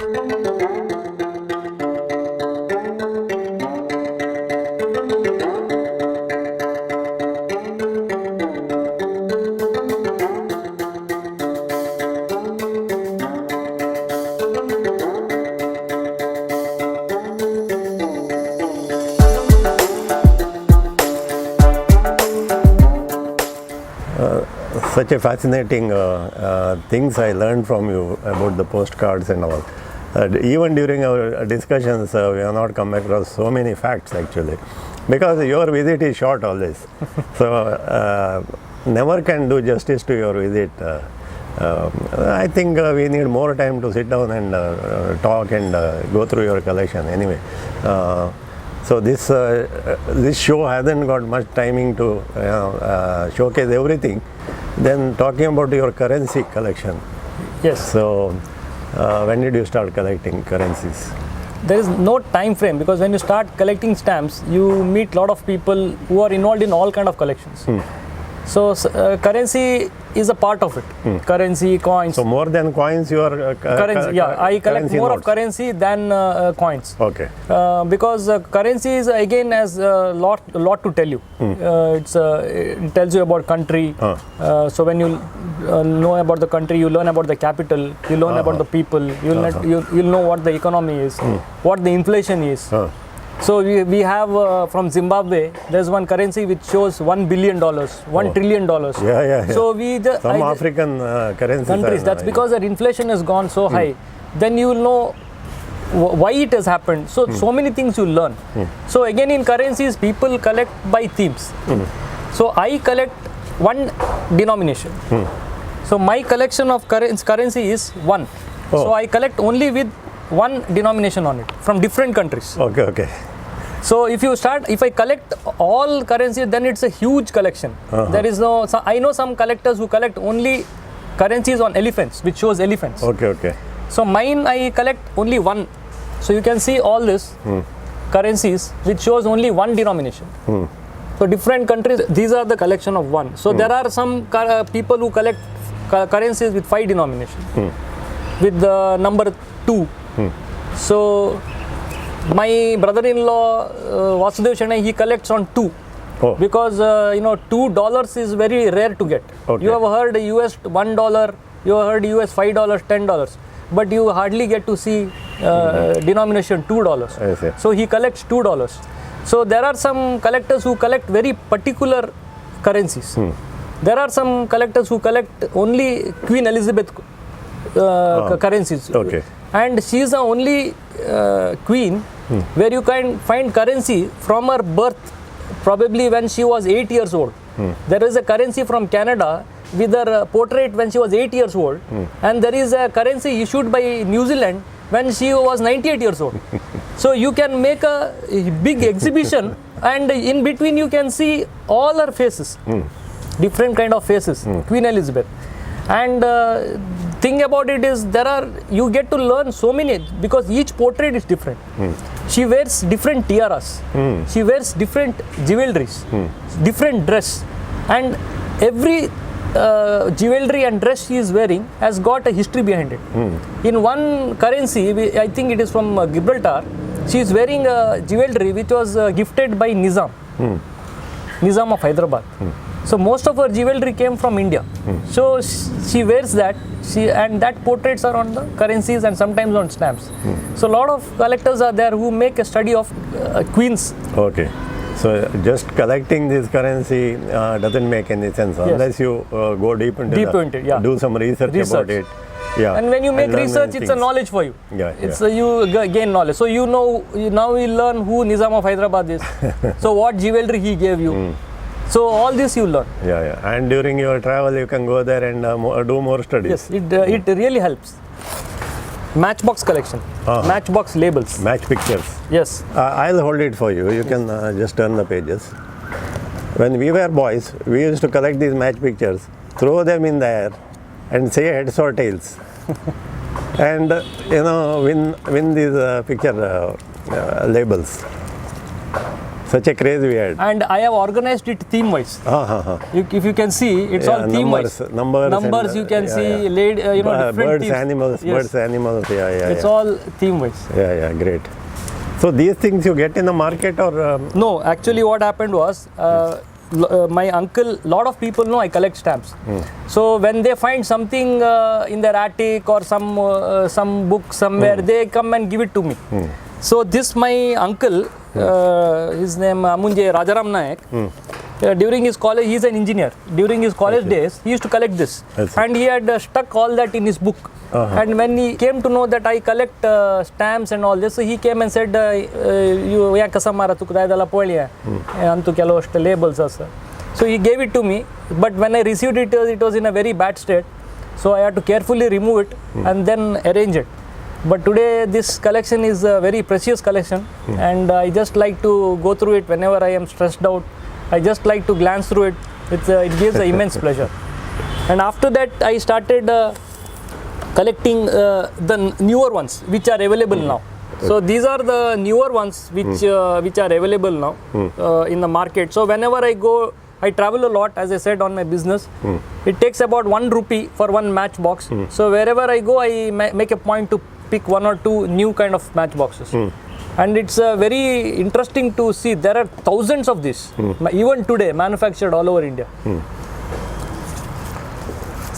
Such a fascinating things I learned from you about the postcards and all. Even during our discussions, we have not come across so many facts actually, because your visit is short always. So never can do justice to your visit. I think we need more time to sit down and talk and go through your collection anyway. So this show hasn't got much timing to showcase everything. Then talking about your currency collection. Yes. So when did you start collecting currencies? There is no time frame, because when you start collecting stamps, you meet a lot of people who are involved in all kind of collections. So currency is a part of it. Currency, coins. So more than coins, you are currency. Yeah, I collect more notes of currency than coins. Okay. Because currency is again has a lot to tell you. It tells you about country. So when you know about the country, you learn about the capital. You learn about the people. You'll know what the economy is, what the inflation is. So we have from Zimbabwe, there's one currency which shows $1 billion, $1 trillion. Yeah. So some African countries. That's because their inflation has gone so high. Then you will know why it has happened. So many things you learn. So again, in currencies, people collect by themes. So I collect one denomination. So my collection of currency is one. So I collect only with one denomination on it from different countries. Okay. So if I collect all currency, then it's a huge collection. There is no. So I know some collectors who collect only currencies on elephants, which shows elephants. Okay. So mine, I collect only one. So you can see all this currencies which shows only one denomination. So different countries, these are the collection of one. So there are some people who collect currencies with 5 denominations, with the number 2. So my brother-in-law Vasudev Shanai, he collects on 2. Because $2 is very rare to get. You have heard US $1, you have heard US $5, $10, but you hardly get to see denomination $2. So he collects $2. So there are some collectors who collect very particular currencies. There are some collectors who collect only Queen Elizabeth currencies. And she is the only queen where you can find currency from her birth, probably when she was 8 years old. There is a currency from Canada with her portrait when she was 8 years old, and there is a currency issued by New Zealand when she was 98 years old. So you can make a big exhibition, and in between you can see all her faces, different kind of faces, Queen Elizabeth. And thing about it is you get to learn so many, because each portrait is different. She wears different tiaras, she wears different jewelries, different dress, and every jewelry and dress she is wearing has got a history behind it. In one currency, I think it is from Gibraltar, she is wearing a jewelry which was gifted by Nizam of Hyderabad. So most of her jewelry came from India. So she wears that, and that portraits are on the currencies and sometimes on stamps. So a lot of collectors are there who make a study of queens. Okay. So just collecting this currency doesn't make any sense unless you go deep into it, do some research about it. And when you make research, it's a knowledge for you. You gain knowledge. So now you learn who Nizam of Hyderabad is. So what jewelry he gave you. So all this you learn. And during your travel, you can go there and do more studies. Yes, it really helps. Matchbox collection, matchbox labels. Match pictures. Yes. I'll hold it for you. You can just turn the pages. When we were boys, we used to collect these match pictures, throw them in the air, and say heads or tails. And win these picture labels. Such a craze we had. And I have organized it theme wise. If you can see, it's all theme wise. Numbers you can see, different birds, themes. animals, Yes. birds, animals. It's all theme wise. Yeah, great. So these things you get in the market or? No, actually what happened was, my uncle, lot of people know I collect stamps. So when they find something in their attic or some book somewhere, they come and give it to me. So this my uncle, his name Ammunje Nagendra Nayak. During his college, he is an engineer. During his college days, he used to collect this, and he had stuck all that in his book. And when he came to know that I collect stamps and all this, so he came and said, "You yakasa mara tukdaidala poliya, antu kelost labels asa." So he gave it to me, but when I received it, it was in a very bad state. So I had to carefully remove it and then arrange it. But today this collection is a very precious collection, and I just like to go through it whenever I am stressed out. I just like to glance through it. It gives an immense pleasure. And after that, I started collecting the newer ones which are available now. So these are the newer ones which are available now in the market. So whenever I go, I travel a lot, as I said, on my business. It takes about 1 rupee for one matchbox. So wherever I go, I make a point to pick 1 or 2 new kind of matchboxes. And it's very interesting to see there are thousands of these, even today, manufactured all over India.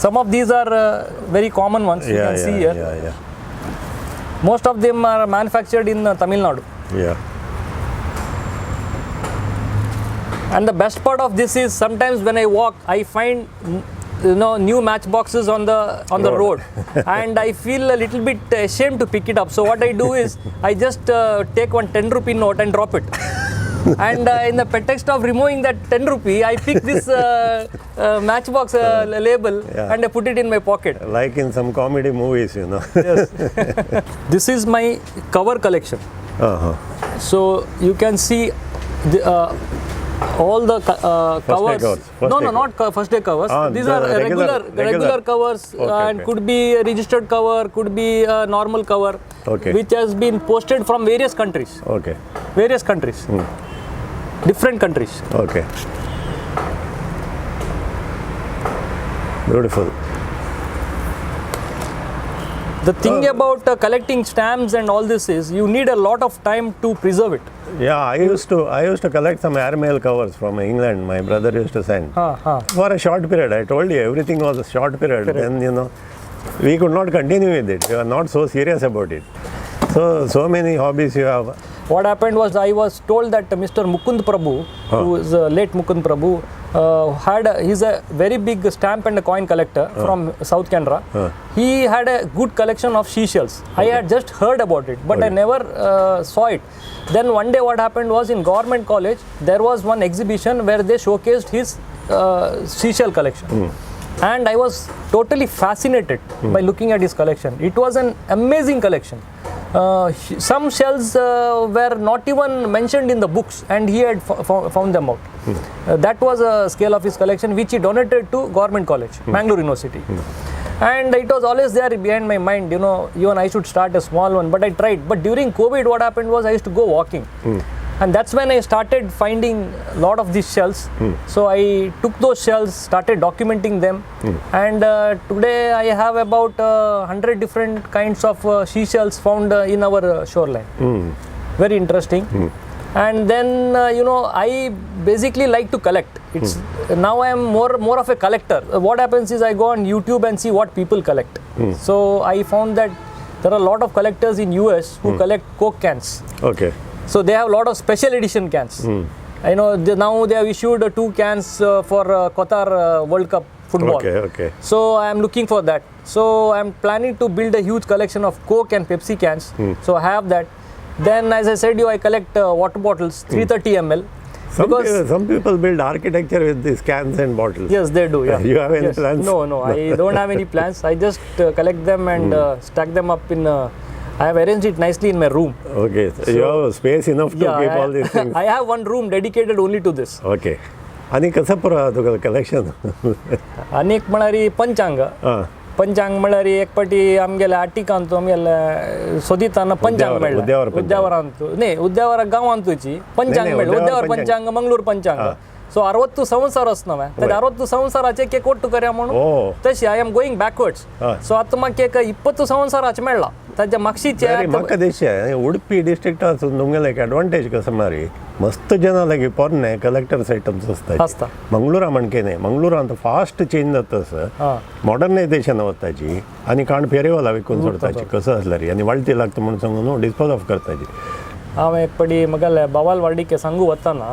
Some of these are very common ones, you can see here. Yeah. Most of them are manufactured in Tamil Nadu. Yeah. And the best part of this is sometimes when I walk, I find new matchboxes on the road, and I feel a little bit ashamed to pick it up. So what I do is I just take one 10 rupee note and drop it. And in the pretext of removing that 10 rupee, I pick this matchbox label and I put it in my pocket. Like in some comedy movies, Yes. This is my cover collection. So you can see all the covers. Not first day covers. These are regular covers, and could be a registered cover, could be a normal cover, which has been posted from various countries. Various countries. Different countries. Beautiful. The thing about collecting stamps and all this is you need a lot of time to preserve it. Yeah, I used to collect some airmail covers from England. My brother used to send for a short period. I told you everything was a short period. Then we could not continue with it. We were not so serious about it. So many hobbies you have. What happened was I was told that Mr. Mukund Prabhu, who is late Mukund Prabhu, he's a very big stamp and a coin collector from South Canara. He had a good collection of seashells. I had just heard about it, but I never saw it. Then one day what happened was in government college, there was one exhibition where they showcased his seashell collection. And I was totally fascinated by looking at his collection. It was an amazing collection. Some shells were not even mentioned in the books, and he had found them out. That was a scale of his collection which he donated to government college, Mangalore University. And it was always there behind my mind, even I should start a small one, but I tried. But during COVID, what happened was I used to go walking. And that's when I started finding a lot of these shells. So I took those shells, started documenting them. And today I have about 100 different kinds of seashells found in our shoreline. Very interesting. And then, I basically like to collect. Now I am more of a collector. What happens is I go on YouTube and see what people collect. So I found that there are a lot of collectors in US who collect Coke cans. So they have a lot of special edition cans. I know now they have issued 2 cans for Qatar World Cup football. So I am looking for that. So I am planning to build a huge collection of Coke and Pepsi cans. So I have that. Then, as I said, I collect water bottles, 330 ml. Some people build architecture with these cans and bottles. Yes, they do. Yeah. You have any plans? No, I don't have any plans. I just collect them and stack them up in. I have arranged it nicely in my room. So you have space enough to keep all these things. I have one room dedicated only to this. Ani kasa pura collection? Anek manari panchanga. पंचांग म्हळ्यार एक पाटी आमगेल्या आटिकांतू आमगेल्या सोदिताना पंचांग मेळ्ळें उद्यावरांतू न्ही उद्यावरा गांवांतूची पंचांग मेळ्ळें उद्यावर पंचांग मंगळूर पंचांग सो 60 ಸಂವತ್ಸರ ವಸ್ನವೆ ತದೆ 60 ಸಂವತ್ಸರಾಚೆ ಕೇಕ್ ಒಟ್ಟು ಕರೆ म्हणून तशी आय एम गोइंग बॅकवर्ड्स सो आता म्हाका एक 20 संवत्सराचे मेळ्ळा ताजे मागशीचे म्हाका दिसता उडपी डिस्ट्रिक्ट आसून तुमगेले एक एडवांटेज कसं मारी मस्त जनां लागी पोरणे कलेक्टर्स आयटम्स आसता मंगळुरा म्हणके न्ही मंगळुरांत फास्ट चेंज जाता तसं मॉडर्नायझेशन वताची आनी काण फेरेवाला विकून सोडताची कसं आसल्यार आनी वाळटी लागता म्हणून सांगून डिस्पोज ऑफ करताची हांव एक पडी म्हगेले बावाल वाडीके सांगू वताना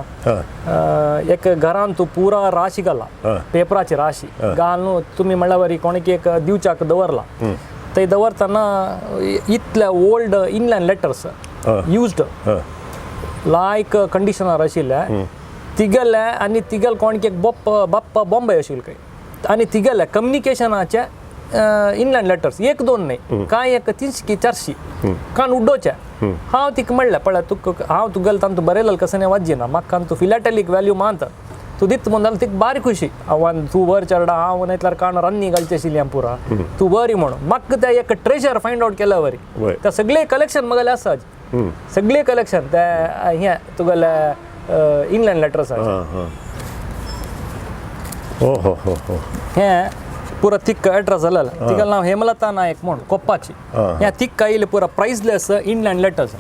एक घरान तूं पुरा राशी घाला पेपराची राशी घालून तुमी म्हणल्या वरी कोणीक एक दिवच्याक दवरला थंय दवरतना इतले ओल्ड इनलँड लेटर्स युज्ड लायक कंडिशनर आशिल्ले तिगेले आनी तिगेल कोणीक एक बाप्पा बॉम्बे आशिल्ले खंय आनी तिगेले कम्युनिकेशनाचे इनलँड लेटर्स एक दोन न्ही कांय एक 300-400 कान उड्डोचे हांव तिका म्हणलें पळय तुका हांव तुगेलें तांतू बरयलें कसं वाजी ना म्हाका तूं फिलॅटेलीक व्हॅल्यू मानता तूं दित म्हणून जाल्यार तिका बारी खुशी हांव तूं वर चेडा हांव नायतल्यार काण रन्नी घालची आशिल्ली हांव पुरा तूं बरी म्हणून म्हाका तें एक ट्रेजर फायंड आवट केल्या वरी ते सगळे कलेक्शन म्हगेलें आसा सगळे कलेक्शन ते हें तुगेले इनलँड लेटर्स हें पुरा तिक एड्रेस जालें तिगेलें नांव हेमलता नायक म्हूण कोप्पाची हें तिक आयिल्लें पुरा प्रायसलेस इनलँड लेटर्स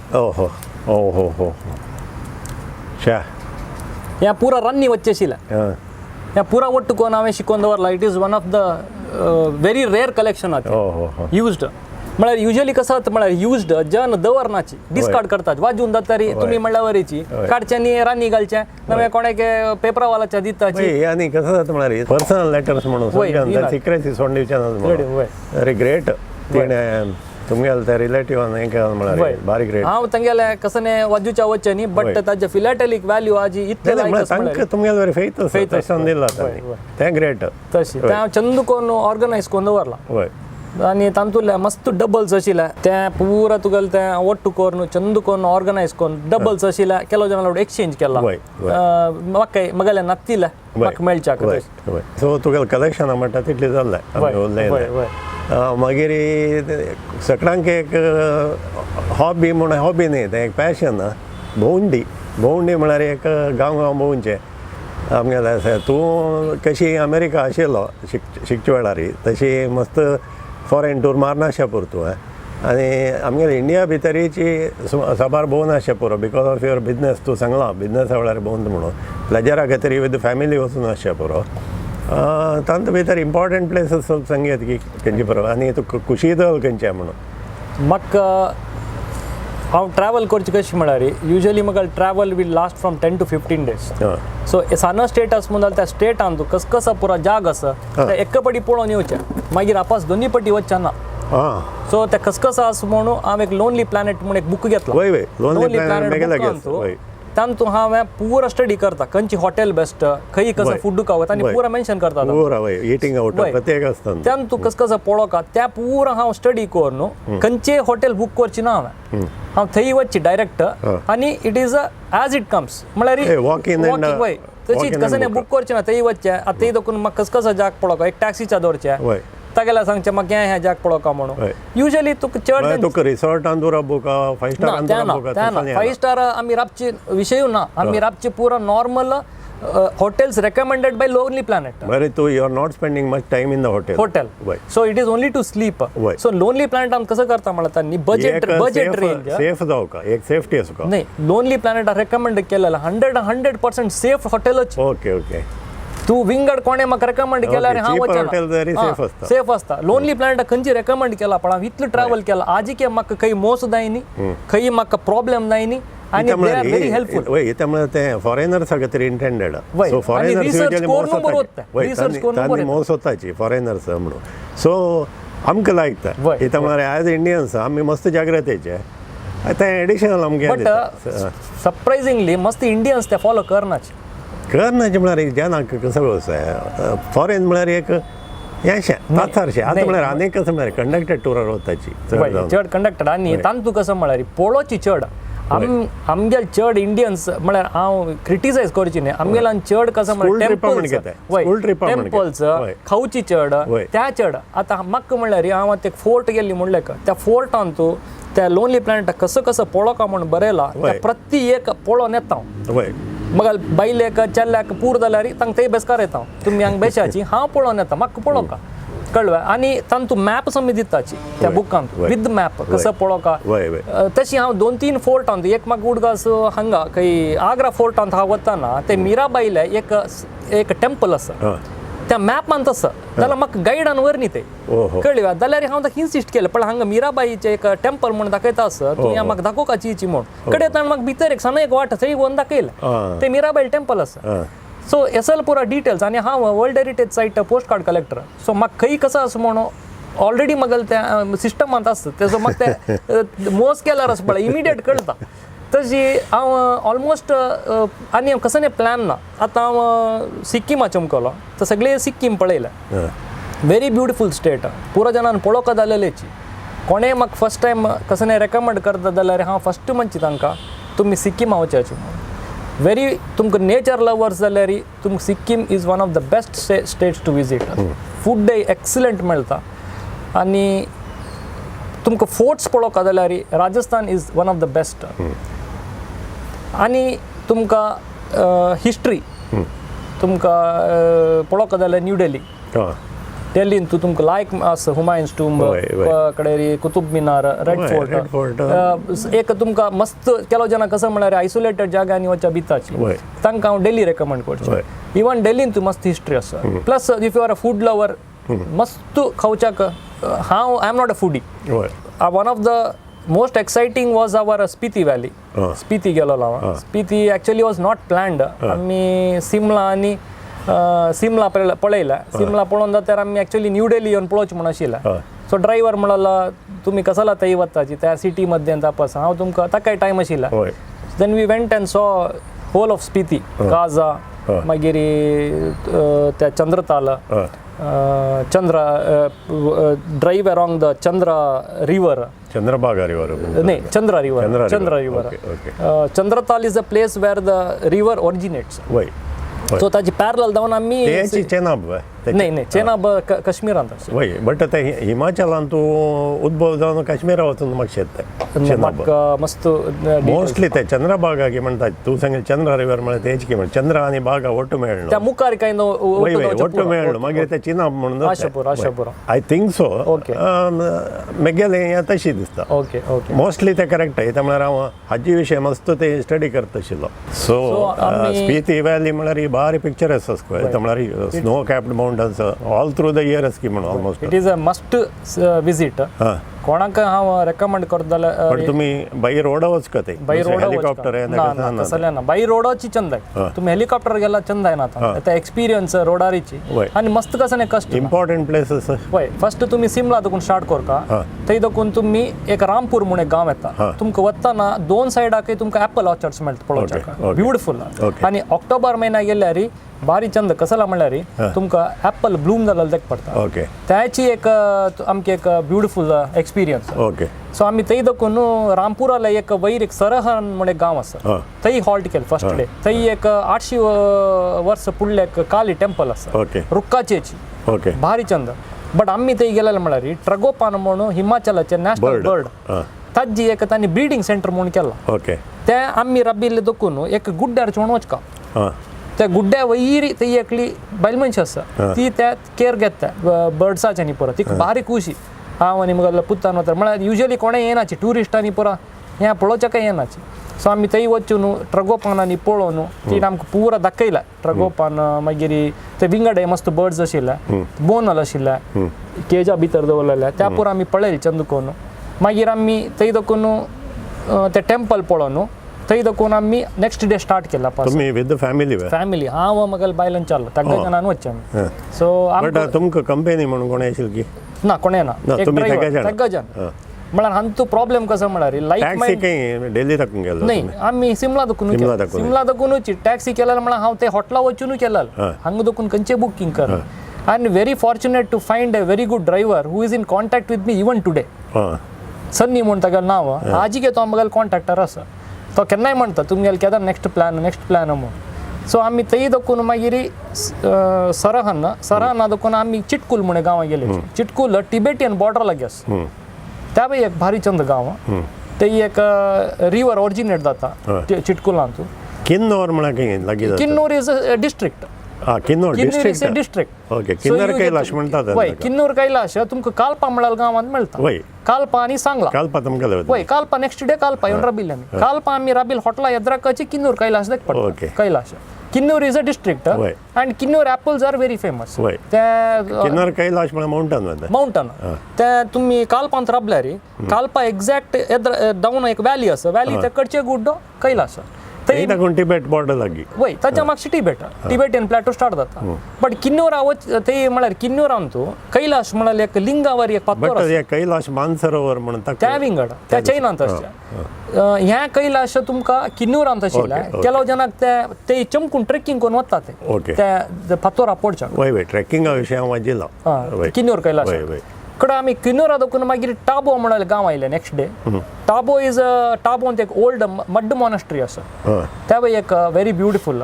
हें पुरा रन्नी वच्चे आशिल्लें हें पुरा ಒಟ್ಟು कोण हांवें शिकोवन दवरला it is one of the very rare collection used म्हळ्यार युजली कसं जाता म्हळ्यार युज्ड जन दवरनाची डिस्कार्ड करतात वाजून जातारी तुमी म्हणल्या वरीची काडच्यांनी रान्नी घालचे नवे कोणाक पेपरावालाच्या दिताची आनी कसं जाता म्हळ्यार पर्सनल लेटर्स म्हणून सिक्रेसी सोडून दिवचे वेरी ग्रेट तिणें तुमगेले ते रिलेटिव्हान हें केलें म्हळ्यार बारी ग्रेट हांव तांगेले कसं वाजूच्या वच्चे न्ही बट ताजे फिलॅटेलीक व्हॅल्यू आजी इतले तांकां तुमगेले वेरी फेथ तसोन दिला तें ग्रेट तशी तें हांव चंद कोन्न ऑर्गनायज कोन्न दवरला आनी तांतूंतले मस्त डबल्स आशिल्ले तें पुरा तुगेलें तें ओट्टू कोरून चंद कोन्न ऑर्गनायज कोन्न डबल्स आशिल्ले केलो जनां एक्सचेंज केला म्हाका म्हगेलें नातिलें म्हाका मेळच्याक सो तुगेलें कलेक्शना म्हणटा तितलें जाल्लें मागीर सगळ्यांक एक हॉबी म्हूण हॉबी न्ही तें एक पॅशन भोंवडी म्हळ्यार एक गांव भोंवचें आमगेलें तूं कशी अमेरिका आशिल्लो शिकचे वेळार तशी मस्त फॉरेन टूर मारनाशे पुरो तूं आनी आमगेले इंडिया भितरीची साबार भोंवनाशे पुरो बिकॉज ऑफ युअर बिजनेस तूं सांगला बिजनेसा वेळार भोंवता म्हणून प्लेजरा खातीर विथ फॅमिली वचून आसचे पुरो तांत भितर इम्पॉर्टंट प्लेसीस सांगयात की खंयचे पुरो आनी तूं खुशी दल खंयचे म्हणून म्हाका हांव ट्रॅवल करची कशी म्हळ्यार युजली म्हाका travel will last from 10 to 15 days so साना स्टेट आसा म्हणून त्या स्टेटान तूं कसो पुरो जाग आसा ते एक पटी पळोवन येवचें मागीर आपास दोनी पटी वचचें ना सो ते कसो आसा म्हणून हांव एक लोनली प्लॅनेट म्हणून एक बूक घेतलो लोनली प्लॅनेट तांतू हांवें पुरा स्टडी करता खंयची हॉटेल बेस्ट खंय कसं फूड दुखावत आनी पुरा मेन्शन करता त्यान तूं कसो पळोवका त्या पुरा हांव स्टडी करून खंयचे हॉटेल बूक करची ना हांव थंय वचची डायरेक्ट आनी it is as it comes म्हळ्यार तशीच कसं बूक करची ना थंय वचचें आतां थंय देखून म्हाका कसो जाग पळोवका एक टॅक्सीच्या दवरचें तागेला सांगचें म्हाका हें जाग पळोवका म्हणून युजली तुका चड तुका रिसॉर्टान दवरप बुका 5 स्टार 5 स्टार आमी रावची विशय ना आमी रावची पुरो normal hotels recommended by Lonely Planet. So you are not spending much time in the hotel. So it is only to sleep. So Lonely Planet आम कसं करता म्हणता नी budget range safe जाऊ का एक सेफ्टी असो का नाही Lonely Planet recommend केलेला 100% safe hotel ओके तू विंगड कोणे म्हाका रेकमेंड केला रे हांव वचना सेफ आसता लोनली प्लॅनेट खंयची रेकमेंड केला पण हांव इतलो ट्रॅव्हल केला आजी म्हाका खंय मोस जायनी खंय म्हाका प्रॉब्लेम जायनी आणि दे आर व्हेरी हेल्पफुल वय त्यामुळे ते फॉरेनर्स खातीर इंटेंडेड सो फॉरेनर्स युजुअली मोस होताची फॉरेनर्स म्हणून सो आमकां लागता त्यामुळे ॲज इंडियन्स आमी मस्त जाग्रतेचे आता एडिशनल आमगे बट सरप्रायझिंगली मस्त इंडियन्स ते फॉलो करनाचे म्हळ्यार जनाक कसो व्यवसाय फॉरेन म्हळ्यार एक हेंशें पाचारशें आतां म्हळ्यार आनीक कसो म्हळ्यार कंडक्टेड टुरार वताची चड कंडक्टेड आनी तांतू कसो म्हळ्यार पळोवची चड आमगेल चड इंडियन्स म्हळ्यार हांव क्रिटिसायज करची न्ही आमगेल चड कसं टेम्पल्स खावची चड त्या चड आतां म्हाका म्हणल्यार हांव आतां एक फोर्ट गेल्ली म्हणलें त्या फोर्टान तूं त्या लोनली प्लॅनेटा कसं कसं पळोवका म्हण बरयलां प्रती एक पळोवन येता हांव मग बायलेक चेल्ल्याक पूर जाल्यार तांकां थंय बेसकार येता तुमी हांगा बेशाची हांव पळोवन येता म्हाका पळोवका कळ्ळें आनी तांतूं मॅप समज दिताची त्या बुकान विथ मॅप कसं पळोवका तशी हांव 2-3 फोर्टान एक म्हाका उडगास हांगा खंय आग्रा फोर्टान हांव वताना ते मिराबाईले एक टेंपल आसा त्या मॅपान तसं जाल्यार म्हाका गायडान व्हरनी ते कळ्ळें जाल्यार हांव ताका इन्सिस्ट केलें पण हांगा मिराबाईचें एक टेंपल म्हण दाखयता आसा तुमी म्हाका दाखोवपाची इची म्हण कडेन म्हाका भितर एक एक वाट थंय व्हरून दाखयलें ते मिराबाई टेंपल आसा सो एसल पुरा डिटेल्स आनी हांव वर्ल्ड हेरिटेज सायट पोस्ट कार्ड कलेक्टर सो म्हाका खंय कसं आसा म्हणून ऑलरेडी म्हाका त्या सिस्टमांत आसता तेजो म्हाका ते मोज केल्यार आसा पळय इमिडिएट कळटा तशी हांव ऑलमोस्ट आनी कसं नाही प्लॅन ना आतां हांव सिक्कीमाचे मुकलो तर सगळे सिक्कीम पळयलें व्हेरी ब्युटिफूल स्टेट पुरो जनान पळोवका जालेलेची कोणें म्हाका फर्स्ट टायम कसं नाही रेकमेंड करता जाल्यार हांव फर्स्ट म्हणची तांकां तुमी सिक्कीम वचचें व्हेरी तुमकां नेचर लवर्स जाल्यार तुमकां Sikkim is one of the best states to visit food excellent मेळटा आनी तुमकां फोर्ट्स पळोवका जाल्यार Rajasthan is one of the best आनी तुमकां हिस्ट्री तुमकां पळोवका जाल्यार न्यू दिल्ली दिल्लीन तुमकां लायक आसा हुमायून्स टूम्ब कडेन कुतुब मिनार रेड फोर्ट एक तुमकां मस्त केलो जाणां कसं म्हळ्यार आयसोलेटेड जाग्यांनी वचच्या भिताची तांकां हांव दिल्ली रेकमेंड करचें इवन दिल्लीन तूं मस्त हिस्ट्री आसा plus if you are a food lover मस्त खावच्याक हांव I am not a foodie one of the most exciting was our Spiti Valley. Spiti गेलो Spiti actually was not planned. आम्ही सिमला आणि सिमला पळयला सिमला पळोवन जाल्यार आम्ही ॲक्च्युअली न्यू दिल्ली येवन पळोवचें म्हण आशिल्लें सो ड्रायव्हर म्हणला तुम्ही कसाला थंय वताची त्या सिटी मध्ये तापस हांव तुमकां ताकाय टायम आशिल्ला then we went and saw whole of Spiti Kaza मागीर त्या Chandratal Chandra drive around the Chandra river Chandrabhaga river. No, Chandra river. Chandratal is the place where the river originates. Why? So ताची पॅरलल जावन आमी तेची चेनाब नाही चेनाब काश्मीरांत आसा वय बट आतां हिमाचलान तूं उद्भव जावन काश्मीरा वचून म्हाका शेतता म्हाका मस्त मोस्टली ते चंद्रभागा की म्हणटात तूं सांगलें चंद्रा रिवर म्हळ्यार तेच की म्हण चंद्रा आनी भागा ओट्टू मेळ्ळो त्या मुखार काय ओट्टू मेळ्ळो मागीर ते चिनाब म्हणून आशापुरा आय थिंक सो मेगेलें हें तशी दिसता ओके मोस्टली ते करेक्ट आयता म्हळ्यार हांव हाजी विशय मस्त ते स्टडी करता आशिल्लो सो स्पिती व्हॅली म्हळ्यार भारी पिक्चरस आसा म्हळ्यार snow capped mountains all through the year आसा की म्हणून almost it is a must visit कोणाक हांव रेकमेंड करता जाल्यार तुमी बाय रोड वचका ते बाय रोड हेलिकॉप्टर तसलें ना बाय रोडाची चंद आहे तुम्ही हेलिकॉप्टर गेला चंद आहे ना आता एक्सपिरियन्स रोडारीची आणि मस्त कसं कस्ट इम्पॉर्टंट प्लेसेस वय फर्स्ट तुम्ही सिमला देखून स्टार्ट करता थंय देखून तुम्ही एक रामपूर म्हणून एक गांव येता तुमकां वताना दोन सायडाक तुमकां ॲपल ऑर्चर्ड्स मेळटा पळोवच्याक ब्युटिफूल आनी ऑक्टोबर म्हयन्या गेल्यार भारी चंद कसला म्हणल्यार तुमकां ॲपल ब्लूम जालेलो देख पडटा त्याची एक आमकां एक ब्युटिफूल एक्सपिरियन्स सो आमी थंय देखून रामपुराला एक वयर एक सरहन म्हणून एक गांव आसा थंय हॉल्ट केलें फर्स्ट डे थंय एक 800 वर्स फुडले एक काली टेंपल आसा रुक्काचेची भारी चंद बट आमी थंय गेलेले म्हळ्यार ट्रगोपान म्हणून हिमाचलाचे नॅशनल बर्ड ताजी एक तांणी ब्रिडींग सेंटर म्हणून केला ते आमी राबिल्ले देखून एक गुड्ड्यार चोण वचका त्या गुड्ड्या वयर थंय एकली बायल मनशी आसा ती त्या केअर घेता बर्ड्साची न्ही पुरो ती भारी खुशी हांव आनी म्हगेलो पुतान वता म्हळ्यार युजली कोणें येनाची ट्युरिस्टांनी पुरा हें पळोवच्याकय येनाची सो आमी थंय वचून ट्रगोपानांनी पळोवन ती आमकां पुरा दाखयला ट्रगोपान मागीर ते विंगडे मस्त बर्ड्स आशिल्ले बोनल आशिल्ले केजा भितर दवरलेले त्या पुरा आमी पळयले चंदकोन मागीर आमी थंय देखून ते टेंपल पळोवन थंय देखून आमी नेक्स्ट डे स्टार्ट केला तुम्ही विथ द फॅमिली हांव म्हगेलो बायलान चाललो ताका जणान वच्चे आमी सो तुमकां कंपनी म्हणून कोणें आशिल्ली की ना कोणें ना ताका जाण म्हळ्यार हांचो प्रॉब्लेम कसो म्हळ्यार लायक डेली दाखून गेलो न्ही आमी सिमला देखूनच टॅक्सी केल्यार म्हळ्यार हांव ते हॉटेला वचून केला हांगा देखून खंयचे बुकींग कर I am very fortunate to find a very good driver who is in contact with me even today Sunny म्हणून तागेलें नांव आजी घेतो म्हगेलो कॉन्टॅक्टर आसा तो केन्नाय म्हणटा तुमगेले केदार नेक्स्ट प्लॅन म्हणून सो आमी थंय दखून मागीर सरहना दखून आमी चिटकूल म्हणे गांवां गेले चिटकूल टिबेटियन बॉर्डर लागी आसा त्या भाई एक भारी चंद गांव ते एक रिवर ऑरिजिनेट जाता चिटकुलांतू किन्नौर म्हळ्यार लागीं Kinnaur is a district Kinnaur is a district okay किन्नर कैलाश म्हणटात वय किन्नूर कैलाश तुमकां कालपा म्हळ्यार गांवांत मेळटा वय कालपा आनी सांगला कालपा तुमकां वय कालपा नेक्स्ट डे कालपा येवन राबिल्ले आमी कालपा आमी राबिल हॉटेला येद्राकाची किन्नूर कैलाश देख पडटा Kailash Kinnaur is a district and Kinnaur apples are very famous Kinner Kailash म्हळ्यार माउंटन ते तुम्ही कालपांत राबल्यार कालपा एक्झॅक्ट डावन एक व्हॅली आसा व्हॅली ते कडचे गुड्डो कैलाश टिबेट बॉर्डर लागीं वय ताच्या मागची टिबेटियन प्लॅटो स्टार्ट जाता बट किन्नूर ते म्हळ्यार किन्नूरांतू कैलाश म्हळ्यार एक लिंगावर एक पातोर कैलाश मानसरोवर म्हणून त्या विंगड त्या चैनांत आसच्या ह्या कैलाश तुमकां किन्नूरांत आशिल्ल्या केलो जनाक ते चमकून ट्रेकिंग करून वता ते फातोरा पडच्या वय ट्रेकिंगा विशीं हांव वाचिलां किन्नूर कैलाश कडे आमी किन्नूरा दखून मागीर टाबो म्हणाले गांव आयले नेक्स्ट डे टाबो इज टाबोंत एक ओल्ड मड मॉनेस्ट्री आसा त्या एक व्हेरी ब्युटिफूल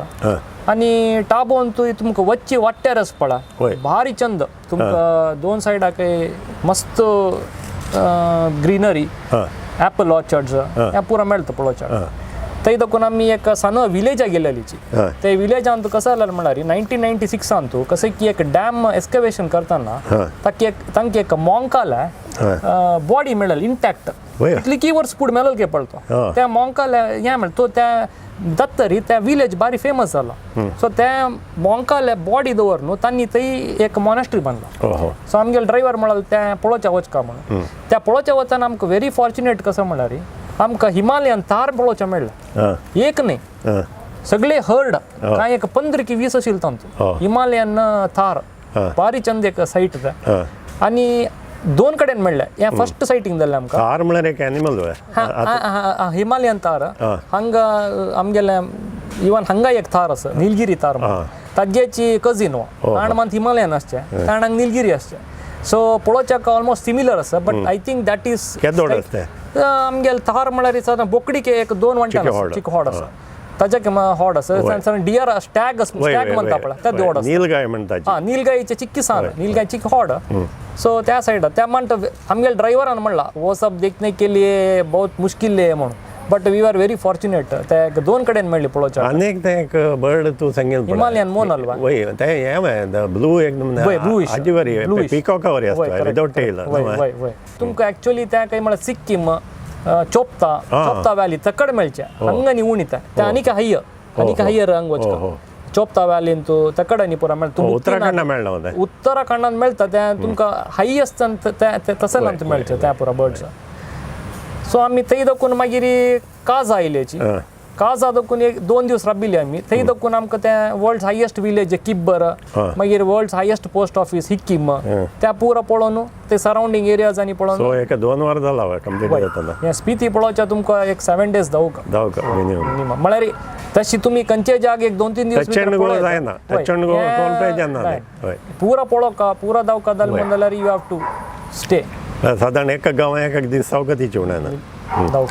आनी टाबोंत तुमकां वच्ची वाट्यारस पळा भारी चंद तुमकां दोन सायडाक मस्त ग्रीनरी ॲपल ऑर्चर्ड्स हें पुरो मेळटा पळोवचें थंय दखून आमी एक सान विलेजा गेलेलीची ते विलेजांत कसं जालें म्हळ्यार 1996 कसं की एक डॅम एक्सकवेशन करतना तांकां एक मोंकाला बॉडी मेळ्ळी इंटॅक्ट इतली की वर्स फूड मेळल के पळतो त्या मोंकाला हें मेळ तो त्या दत्तरी त्या विलेज बारी फेमस जाला सो त्या मोंकाले बॉडी दवर न्हू तांणी थंय एक मॉनेस्ट्री बांदला सो आमगेले ड्रायव्हर म्हणाल त्या पळोवच्या वचका म्हणून त्या पळोवच्या वचन आमकां व्हेरी फॉर्च्युनेट कसं म्हळ्यार आमकां हिमालयान थार पळोवचें मेळ्ळें एक न्ही सगळे हर्ड काय एक 15 की 20 आशिल्ले तांचो हिमालयन थार बारी चंद एक सायट आनी दोन कडेन मेळ्ळे हें फर्स्ट सायटींग जाल्लें आमकां थार म्हळ्यार एक एनिमल हिमालयन थार हांगा आमगेले इवन हांगा एक थार आसा निलगिरी थार ताजेची कझिन हो आणमांत हिमालयन आसचे ताणाक निलगिरी आसचे सो पळोवच्याक ऑलमोस्ट सिमिलर आसा but I think that is आमगेले थार म्हळ्यार बोकडीक एक 2 वंटान चिक हॉड आसा ताज्याक हॉड आसा डियर स्टॅग म्हणटा पळय त्या हॉड आसा नीलगाय म्हणटा नीलगायचे चिक्की सान नीलगाय चिक हॉड सो त्या सायडा त्या म्हणटा आमगेले ड्रायव्हरान म्हणला वो सब देखने के लिए बहुत मुश्किल है म्हणून but we are very fortunate ते दोन कडेन मेळ्ळी पळोवचें आनीक ते एक बर्ड तूं सांगेल हिमालयन मोन अलवा वय ते हें ब्लू एकदम आजीवरी पिकॉकावरी आसता विदाउट टेल तुमकां एक्चुअली त्या काही म्हळ्यार सिक्कीम चोपता व्हॅली तकड मेळचे हंग निवून येता ते आनीक हायर हंग वचका चोपता व्हॅलीन तूं तकड आनी पुरा मेळटा उत्तराखंडात मेळना उत्तराखंडात मेळटा ते तुमकां हायस्ट तसलांत मेळचे त्या पुरा बर्ड्स सो आमी थंय दखून मागीर काज आयल्याची काजा दखून एक 2 दीस राबिल्ले आमी थंय दखून आमकां तें वर्ल्ड हायस्ट विलेज किब्बर मागीर वर्ल्ड हायस्ट पोस्ट ऑफिस हिक्कीम त्या पुरा पळोवन ते सरावंडींग एरियाज आनी पळोवन सो एक 2 वर जाला कंप्लीट जाताना हें स्पिती पळोवच्या तुमकां एक 7 days जावका मिनिमम म्हळ्यार तशी तुमी खंयचे जाग एक 2-3 दीस जायना पुरा पळोवका पुरा दावका जालें जाल्यार यू हॅव टू स्टे साधारण एक गांवां एक दीस जावका तिचे उणान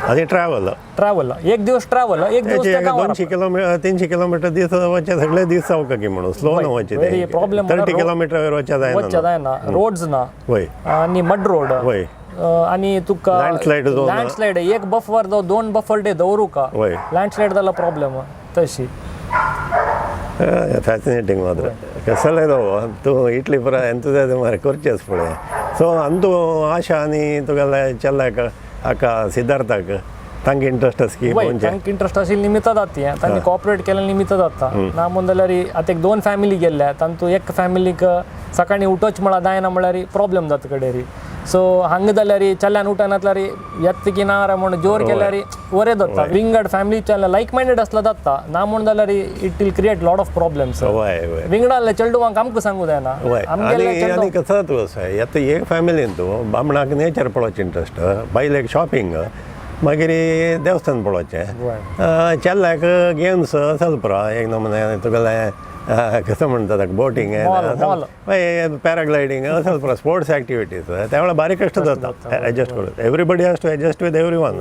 आनी ट्रॅव्हल एक दिवस 200 किलोमीटर 300 किलोमीटर दीस वचचे सगळे दीस जावका की म्हणून स्लो न वचचे प्रॉब्लेम 30 किलोमीटर वचचे जायना रोड्स ना आनी मड रोड आनी तुका लँडस्लायड एक बफर जावं 2 बफर डे दवरूं का लँडस्लायड जाला प्रॉब्लेम तशी फ्यासिनेटींग मात्र कसले तूं इटली पुरा एंथुसियाझम मारे करचेच पळय सो अंतू आशा आनी तुगेले चेल्ल्याक हाका सिद्धार्थाक तांकां इंट्रस्ट आसा की तांकां इंट्रस्ट आशिल्ली निमित्त जाता हें तांणी कॉपरेट केलें निमित्त जाता ना म्हण जाल्यार आतां एक 2 फॅमिली गेल्ल्या तातूंत एक फॅमिलीक सकाळीं उठोवचें म्हळ्यार जायना म्हळ्यार प्रॉब्लेम जाता कडेरी सो हांगा जाल्यार चल्यान उठनातल्यार येता की ना रे म्हण जोर केल्यार वरें जाता विंगड फॅमिली लायक मायंडेड आसला जाता ना म्हण जाल्यार it will create lot of problems विंगडाले चेडूवांक आमकां सांगूं जायना आनी कसो तूं एक फॅमिलीन तूं बामणाक नेचर पळोवचें इंट्रस्ट बायलेक शॉपिंग मागीर देवस्थान पळोवचें चेल्ल्याक गेम्स ಸ್ವಲ್ಪ एक नमुने तुगेलें कसं म्हणतात बोटिंग पॅराग्लायडींग ಸ್ವಲ್ಪ स्पोर्ट्स ॲक्टिविटीज त्या वेळा बारीक कश्ट जाता एडजस्ट करून everybody has to adjust with everyone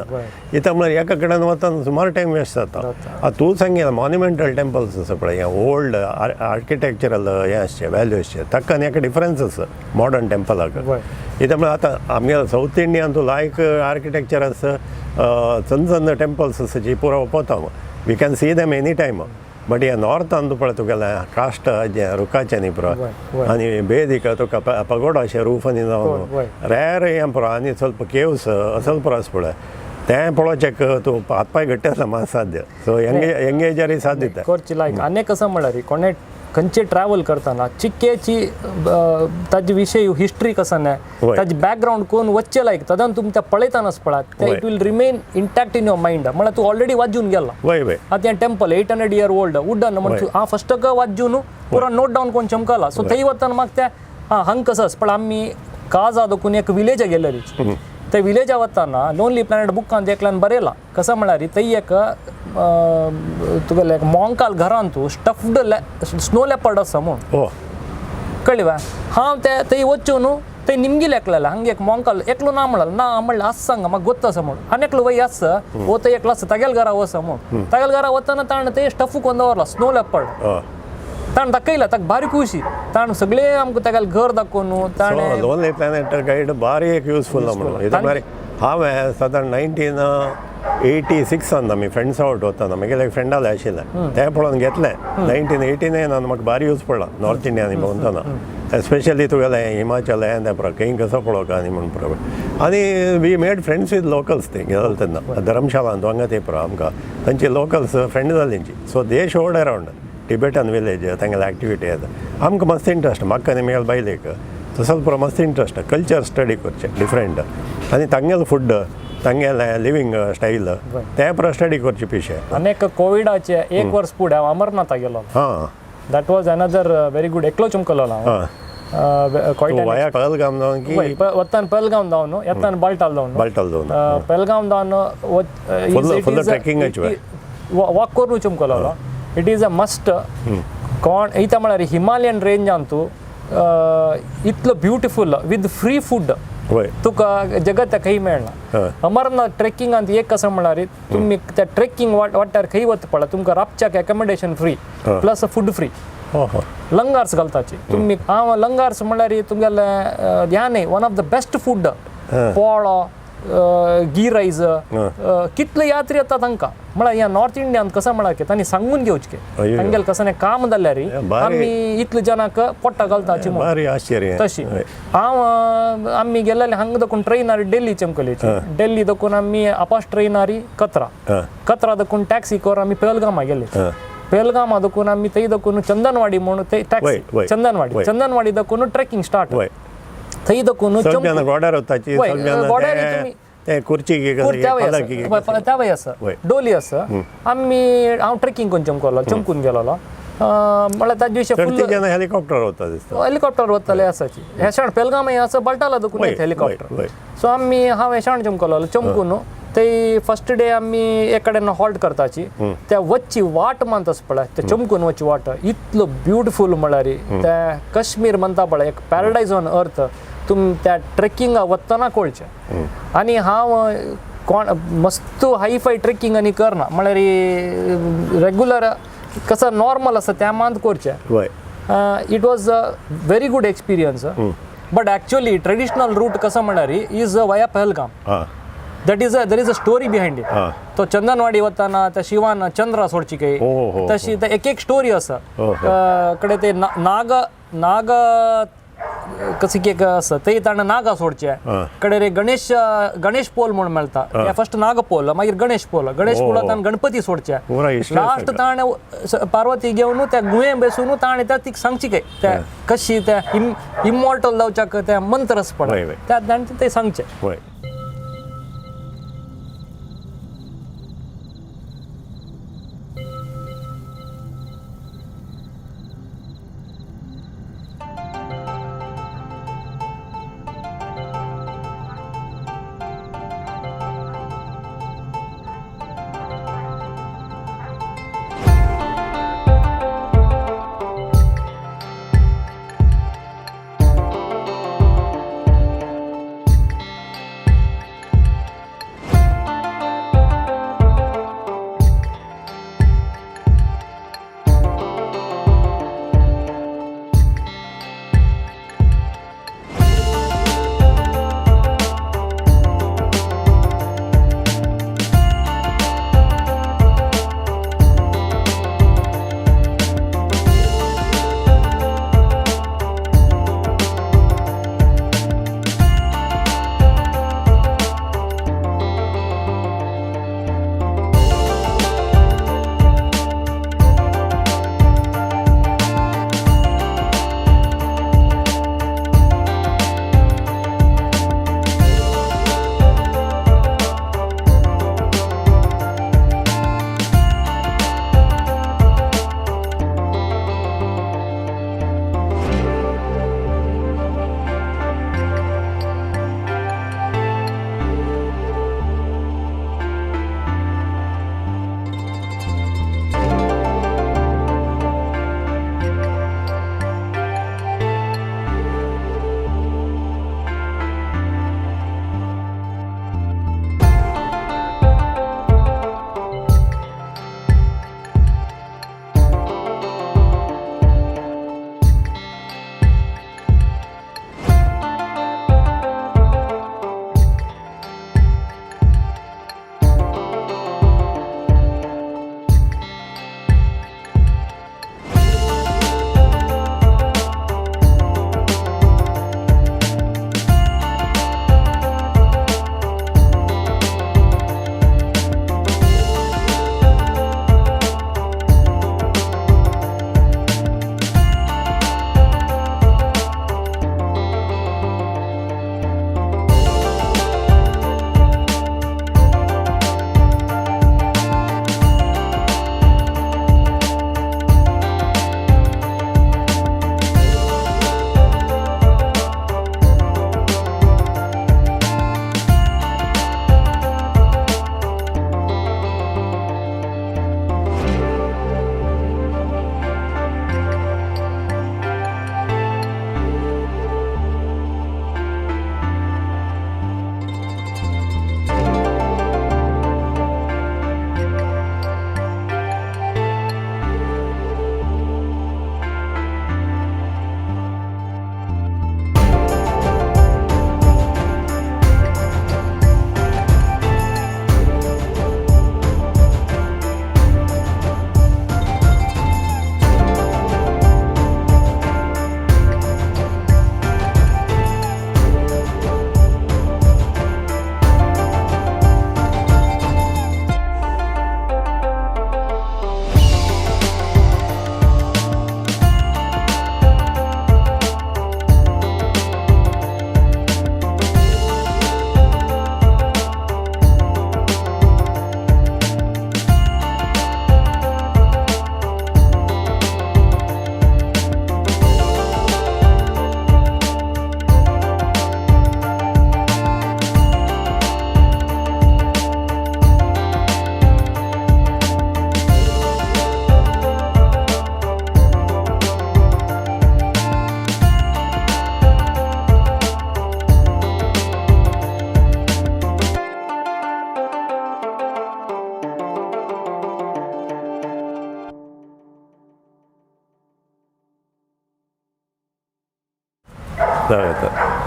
इथं म्हळ्यार एका कडेन वतना सुमार टायम वेस्ट जाता तूं सांगें मॉन्युमेंटल टेंपल्स आसा पळय ओल्ड आर्किटेक्चरल हें आसचें व्हॅल्यूजचें ताका आनी एका डिफरन्स आसा मॉडर्न टेंपलाक इथं म्हळ्यार आतां आमगे साऊथ इंडियान तूं लायक आर्किटेक्चर आसा चंद टेंपल्स आसा जी पुरो ओपोता we can see them any time but हे नॉर्थान तूं पळय तुगेलें कास्ट जें रुखाचें न्ही पुरो आनी बेदीक तुका पगोडा अशें रूफांनी जावन रेर हें पुरो आनी ಸ್ವಲ್ಪ केव्स असल पुरो आसा पळय तें पळोवचेक तूं हात पांय घट्ट आसा मात साध्य सो यंग एजारी साथ दिता करची लायक आनी कसं म्हळ्यार कोणे खंयचे ट्रॅव्हल करतना चिक्केची ताजे विशयी हिस्ट्री कसं नाही ताजे बॅकग्राऊंड कोण वच्चे लायक तदान तुमी त्या पळयतानाच पळात ते it will remain intact in your mind म्हळ्यार तूं ऑलरेडी वाजून गेला आतां हें टेंपल 800 year ओल्ड वुडन म्हणून हांव फस्टक वाजून पुरो नोट डावन कोण चमकला सो थंय वतना म्हाका त्या हांगा कसं आसा पण आमी काजा देखून एक विलेज गेलेली त्या विलेजा वतना लोनली प्लॅनेट बुकान एकल्यान बरयला कसं म्हळ्यार थंय एक तुगेलें मोंकाल घरान तूं स्टफ्ड स्नो लेपर्ड आसा म्हूण कळ्ळें हांव ते थंय वचून थंय निमगेले एकलेलें हांगा एक मोंकाल एकलो ना म्हणलें ना म्हणलें आस सांगा म्हाका गोत्त आसा म्हूण आनी एकलो वय आसा वो थंय एकलो आसा तागेल घरा वसा म्हूण तागेल घरा वतना ताणें थंय स्टफ कोन्न दवरला स्नो लेपर्ड ताणें दाखयला ताका बारीक खुशी ताणें सगळें आमकां तागेलें घर दाखोवन ताणें लोनली प्लॅनेट गायड बारी एक युजफूल म्हणून हांवें सादारण 1986 आमी फ्रेंड्स आवट वतना म्हगेले एक फ्रेंड आले आशिल्लें तें पळोवन घेतलें 1989 म्हाका बारी यूज पडला नॉर्थ इंडियानी भोंवतना स्पेशली तुगेलें हिमाचल हें तें पळय खंय कसो पळोवका आनी म्हणून पळय आनी we made friends with locals ते गेले तेन्ना धर्मशालान हांगा ते पळय आमकां तांची लोकल्स फ्रेंड जाली तेंची so they showed around Tibetan village तांगेले एक्टिविटी येता आमकां मस्त इंट्रस्ट म्हाका आनी म्हगेल्या बायलेक तसोच पुरो मस्त इंट्रस्ट कल्चर स्टडी करचें डिफरंट आनी तांगेलें फूड तांगेलें लिवींग स्टायल तें पुरो स्टडी करचें पिशें आनीक कोविडाचे एक वर्स फुडें हांव अमरनाथा गेलो that was another very good एकलो चमकलो हांव वया पहलगाम जावन की वतान पहलगाम जावन येतान बाल्टाल जावन पहलगाम जावन फुल ट्रेकिंगाची वॉक करून चमकलो इट इज अ मस्ट कोण इता म्हळ्यार हिमालयन रेंजान तूं इतलो ब्युटिफूल विथ फ्री फूड तुका जगत खंय मेळना अमरनाथ ट्रेकिंगांत एक कसं म्हळ्यार तुमी त्या ट्रेकिंग वाठार खंय वता पळय तुमकां रातच्याक accommodation free plus food free लंगार्स घालताची तुमी हांव लंगार्स म्हळ्यार तुमगेलें ह्या न्ही one of the best food पोळो गी रायस कितले यात्री येता तांकां म्हळ्यार ह्या नॉर्थ इंडियान कसं म्हळ्यार तांणी सांगून घेवचें तांगेलें कसं काम जाल्यार आमी इतले जनाक पोट्टा घालताची तशी हांव आमी गेलेले हांगा देखून ट्रेनार डेल्ली चमकलेची डेल्ली देखून आमी आपास ट्रेनारी कत्रा देखून टॅक्सी करून आमी पहलगामा गेले पहलगामा देखून आमी थंय देखून चंदनवाडी म्हणून ते टॅक्सी चंदनवाडी देखून ट्रेकिंग स्टार्ट थंय देखून त्यावेळी आसा डोली आसा आमी हांव ट्रेकिंग करून चमकून गेलोलो म्हळ्यार त्या दिवशी फुल हेलिकॉप्टर वताले आसाची हे शाण पेलगाम आसा बल्टाला देखून हेलिकॉप्टर सो आमी हांव हे शाण चमकलो चमकून ते फर्स्ट डे आमी एक कडेन हॉल्ट करताची त्या वच्ची वाट मानता पळय ते चमकून वच्ची वाट इतलो ब्युटिफूल म्हळ्यार त्या काश्मीर म्हणटा पळय एक पॅराडायज ऑन अर्थ तुम त्या ट्रेकिंगा वतना कळचें आनी हांव कोण मस्त हायफाय ट्रेकिंग आनी करना म्हळ्यार रेग्युलर कसं नॉर्मल आसा त्या मात करचें it was a very good experience but actually traditional route कसं म्हळ्यार इज वया Pahalgam that is there is a story behind it तो चंदनवाडी वताना त्या शिवान चंद्रा सोडची काही तशी एक स्टोरी आसा कडे ते नाग कशी एक आसा थंय ताणें नागा सोडचे कडे रे गणेश पोल म्हणून मेळटा फर्स्ट नाग पोल मागीर गणेश पोलांत गणपती सोडचे लास्ट ताणें पार्वती घेवन त्या गुहें बसून ताणें त्या ती सांगची काय त्या कशी त्या इमॉर्टल जावच्याक त्या मंत्र पडले त्या ताणें ते सांगचे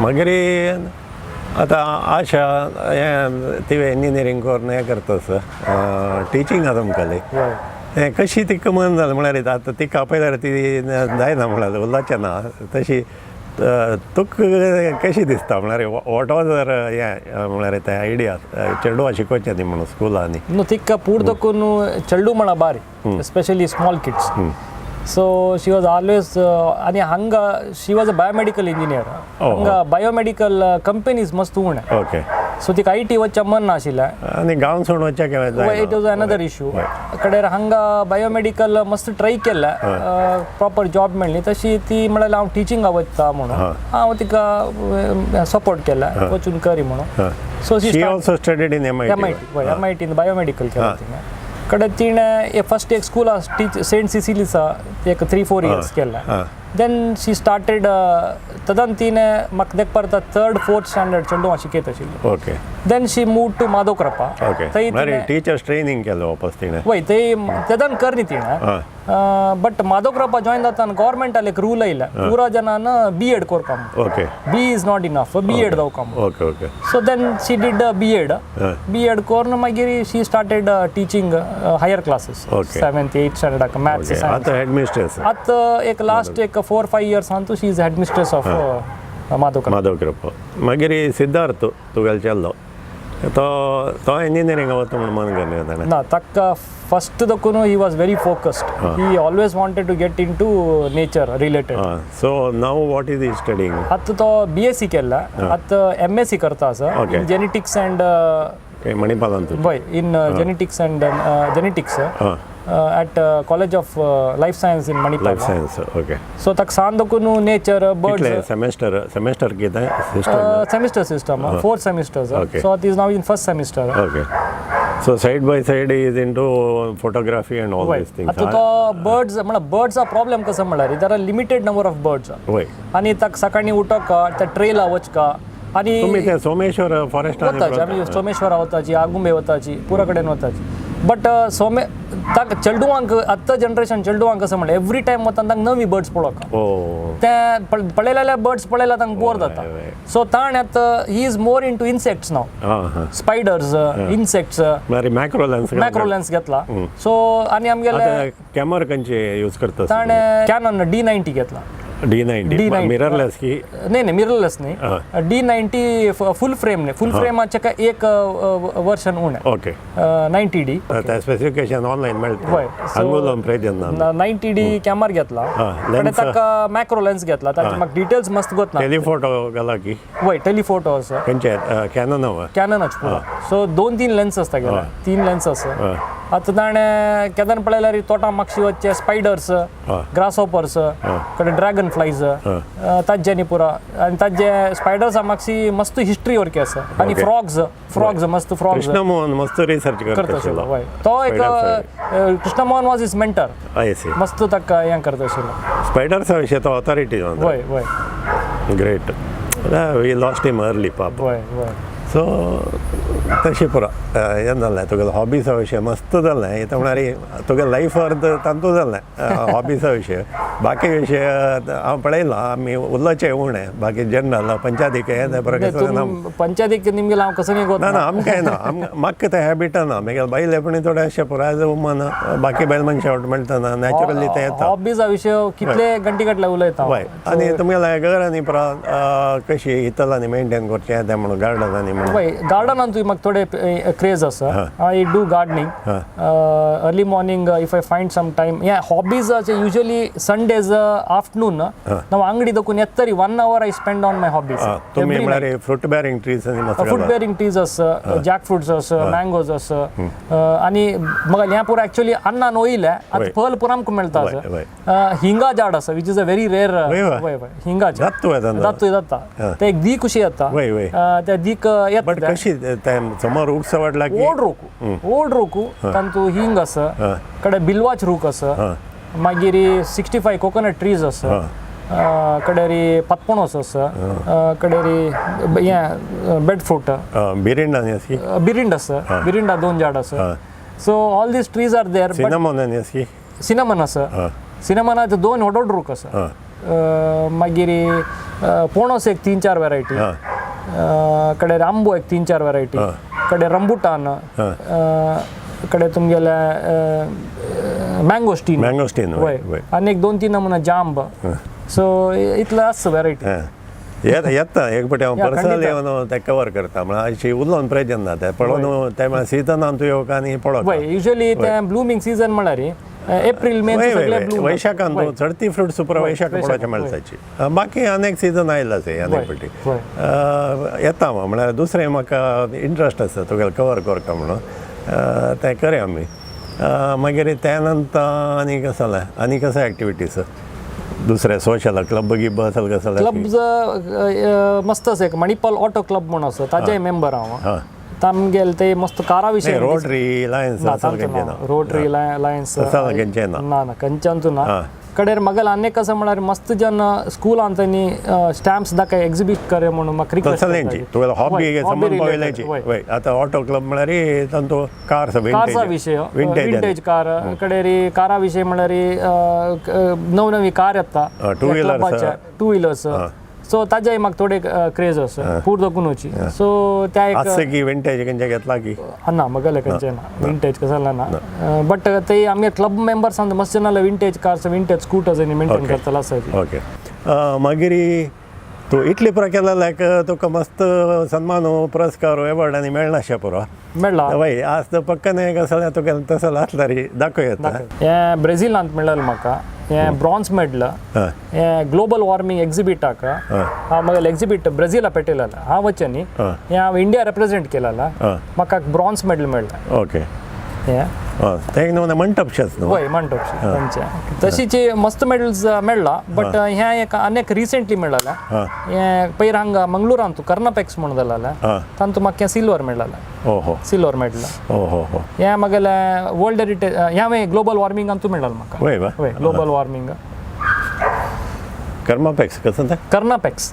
मागीर आतां आशा हें तिवे इंजिनियरींग करून हें करता टिचींग आसा तुमकां हें कशी तिका मन जालें म्हळ्यार आतां तिका आपयल्यार ती जायना म्हळ्यार उरलाचें ना तशी तुका कशी दिसता म्हळ्यार वॉट वॉज हें म्हळ्यार तें आयडिया चेडवां शिकोवचें न्ही म्हणून स्कुलांनी न्हू तिका फूड दकून चेडू म्हणा बारी especially small kids so she was always आनी हांगा शी वॉज अ बायोमेडिकल इंजिनियर हांगा बायोमेडिकल कंपनीज मस्त उणे ओके सो तिका IT वचचें मन नाशिल्लें आनी गांवन सोडून वचचें केन्ना इट वॉज अनदर इश्यू कडेन हांगा बायोमेडिकल मस्त ट्राय केलें प्रॉपर जॉब मेळ्ळी तशी ती म्हळ्यार हांव टिचिंगा वचता म्हणून हांव तिका सपोर्ट केलें वचून करी म्हणून so she also studied in MIT biomedical केलें तिणें कडेन तिणें फर्स्ट एक स्कूल सेंट सिसिलीसा एक 3-4 इयर्स केलें देन शी स्टार्टेड तदन तिणें म्हाका देखपाक पडटा 3rd-4th स्टँडर्ड चेडवां शिकयत आशिल्ली okay then she move to Madhavkripa okay teachers training केलें वापस तिणें वय थंय तदन करनी तिणें बट माधवक्रपा जॉइन जाताना गव्हर्मेंटान एक रूल आयला पुरा जनान B.Ed करपाक okay B is not enough B.Ed जावपाक okay okay so then she did B.Ed करून मागीर she started teaching higher classes 7th 8th स्टँडर्डाक मॅथ्स आतां हेडमिस्ट्रेस आतां एक लास्ट एक 4-5 years she is headmistress of Madhavkripa मागीर सिद्धार्थ तुगेलो चेल्लो तो इंजिनियरींग वता म्हणून मन केलें ना ताका फर्स्ट दकून he was very focused he always wanted to get into nature related so now what is studying आतां तो BSc केला आतां MSc करता इन जेनेटिक्स अँड मणिपालांत वय in genetics and genetics at College of Life Science in Manipal. Life Science, okay. So tak sandokunu nature birds. Semester kita semester system. 4 semesters. Okay. So it is now in first semester. Okay. So side by side he is into photography and all these things. आता तो birds problem कसं म्हळ्यार there are limited number of birds. वय. आणि ताक सकाळी उठोक त्या ट्रेला वचका आणि तुम्ही ते सोमेश्वर फॉरेस्ट आमी सोमेश्वर वताची आगुंबे वताची पुरा कडेन वताची बट ताका चेडवांक आत्ता जनरेशन चेडवांक कसं म्हणलें एवरी टायम वताना तांकां नवी बर्ड्स पळोवक ते पळयलेले बर्ड्स पळयला तांकां बोर जाता सो ताण आतां he is more into insects now spiders insects macro lens घेतला सो आनी आमगेले कॅमेरा खंयचे यूज करता ताणें कॅनन D90 घेतला D90 मिररलेस की नाही मिररलेस नाही D90 फुल फ्रेम नाही फुल फ्रेमाचे का एक वर्जन उणे ओके 90D त्या स्पेसिफिकेशन ऑनलाइन मेळटा अंगुलम प्रेजन 90D कॅमेरा घेतला आणि ताका मॅक्रो लेन्स घेतला ताचे म्हाका डिटेल्स मस्त गोतना टेलिफोटो गेला की वय टेलिफोटो आसा खंयचे कॅननच पुरो सो 2-3 लेन्स आसता गेला 3 लेन्स आसा आतां ताणें केदार पळयल्यार तोटा म्हाका वच्चे स्पायडर्स ग्रासहोपर्स कडेन ड्रॅगन फ्लायज ताजेनी पुरा आनी ताजे स्पायडर्सा म्हाका मस्त हिस्ट्री ओरकी आसा आनी फ्रॉग्स मस्त फ्रॉग्स कृष्णमोहन मस्त रिसर्च करता आशिल्लो तो एक कृष्णमोहन वॉज इज मेंटर मस्त ताका हें करता आशिल्लो स्पायडर्सा विशयी तो ऑथॉरिटी वय great we lost him early पाप वय सो तशें पुरो हें जालें तुगेलो हॉबीसा विशय मस्त जालें हें म्हळ्यार तुगे लायफ अर्द तांतूं जालें हॉबीसा विशय बाकी विशय हांव पळयलां आमी उरलोचें उणें बाकी जनरल पंचायतीक हें पंचायतीक निमगेलो हांव कसो ना ना आमकां ना म्हाका तें हॅबिट ना म्हगेले बायले पूण थोडे अशें पुरो एज अ वुमन बाकी बायल मनशां मेळटा ना नॅचरली तें येता हॉबीजा विशय कितले घंटे कटले उलयता हय आनी तुमगेले घरांनी पुरो कशी इतलांनी मेंटेन करचें तें म्हणून गार्डनांनी वय गार्डनान तुवें म्हाका थोडे क्रेज आसा I do gardening early morning if I find some time हे हॉबीज युजली संडेज आफ्टरनून नाव अंगडी दकून येत तरी 1 hour I spend on my hobbies तुम्ही म्हळ्यार fruit bearing trees fruit bearing trees आसा जॅक फ्रुट्स आसा मँगोज आसा आनी म्हाका हें पुरो एक्चुअली अन्नान वयले आतां फळ पुरो आमकां मेळटा आसा हिंगा झाड आसा which is a very rare हिंगा जाता ते एक दीक कशी येता त्या दीक बट कशी समोर रूख वाडला की ओल्ड रोकू तांतू हिंग आसा कडे बिल्वाच रूख आसा मागीर 65 कोकोनट ट्रीज आसा कडेरी पत्पणोस आसा कडेरी हें बेड फ्रूट बिरिंड आसा बिरिंडा 2 झाड आसा so all these trees are there cinnamon आसा सिनामनाचे 2 व्हड रूख आसा मागीर पोणस एक 3-4 व्हरायटी, कडे रांबो एक 3-4 व्हरायटी, कडे रंबुटान, कडे तुमगेले मँगोस्टीन वय, आनी एक 2-3 नमुना जांब. सो इतले आसा व्हरायटी. येता एक पटी हांव पर्सनली येवन ते कवर करता, म्हळ्यार अशी उलोवन प्रेजन ना ते पळोवन ते म्हळ्यार सिजनान तूं येवक आनी पळोवप. युजली ते ब्लूमिंग सीजन म्हळ्यार एप्रिल मे वैशाखान तूं चडती फ्रुट्स सुपर वैशाख पळोवचे मेळटाची. बाकी अनेक सीजन आयला ते अनेक पटी येता म्हळ्यार दुसरें म्हाका इंट्रस्ट आसा तुगेलें कवर करता म्हणून तें करूया आमी. मागीर त्या नंतर आनी कसो जालें, आनी कसो एक्टिविटीज दुसरे सोशल क्लब गिब कसो क्लब्स मस्त आसा. एक मणिपाल ऑटो क्लब म्हणून आसा, ताजेय मेंबर हांव. तामगेल ते मस्त कारा विशय रोटरी लायन्स रोटरी लायन्स ना कंचनचू ना कडेर म्हाका आनी कसं म्हळ्यार मस्त जन स्कूलान तांणी स्टॅम्प्स दाखय एक्झिबीट करे म्हणून म्हाका रिक्वेस्ट तुवें हॉबी संबंध पळयल्याची. आतां ऑटो क्लब म्हळ्यार तांचो कारचा विशय विंटेज कार कडेर कारा विशय म्हळ्यार नवी कार येता टू व्हिलर्स. सो ताजेय म्हाका थोडे क्रेज आसा पूर दोकुनूची. सो त्या एक विंटेज खंयचे घेतला की ना म्हाका खंयचे ना विंटेज कसं ना. बट ते आमगे क्लब मेंबर्स मस्त जन vintage cars vintage scooters maintain करतलो आसा. ओके. मागीर तूं इतली पुरो केला लायक तुका मस्त सन्मान पुरस्कार एवॉर्ड आनी मेळनाशे पुरो मेळ्ळा वय आज पक्कन एक आसा तुका तसो आसला रे दाखय येता. हें ब्रेजिलांत मेळ्ळेलें म्हाका. हें ब्रॉन्झ मेडल हें ग्लोबल वॉर्मिंग एक्झिबिटाक हांव म्हाका एक्झिबिट ब्रेजिला पेटयलेलें हांव वच्चें न्ही. हें हांव इंडिया रिप्रेझेंट केलेलें. म्हाका ब्रॉन्झ मेडल मेळ्ळें. ओके. तें न्हू मंटपशेच न्हू वय मंटप तांचे तशीची मस्त मेडल्स मेळ्ळा. बट हें एक आनीक रिसेंटली मेळ्ळेलें. हें पयर हांगा मंगळुरांत तूं कर्नापॅक्स म्हणून जालेलें तातूंत म्हाका सिल्वर मेळ्ळेलें. सिल्वर मेडल हें म्हागेलें वर्ल्ड हेरिटेज हें ग्लोबल वॉर्मिंगान तूं मेळ्ळेलें म्हाका. वय ग्लोबल वॉर्मिंग कर्नापॅक्स कसं तें कर्नापॅक्स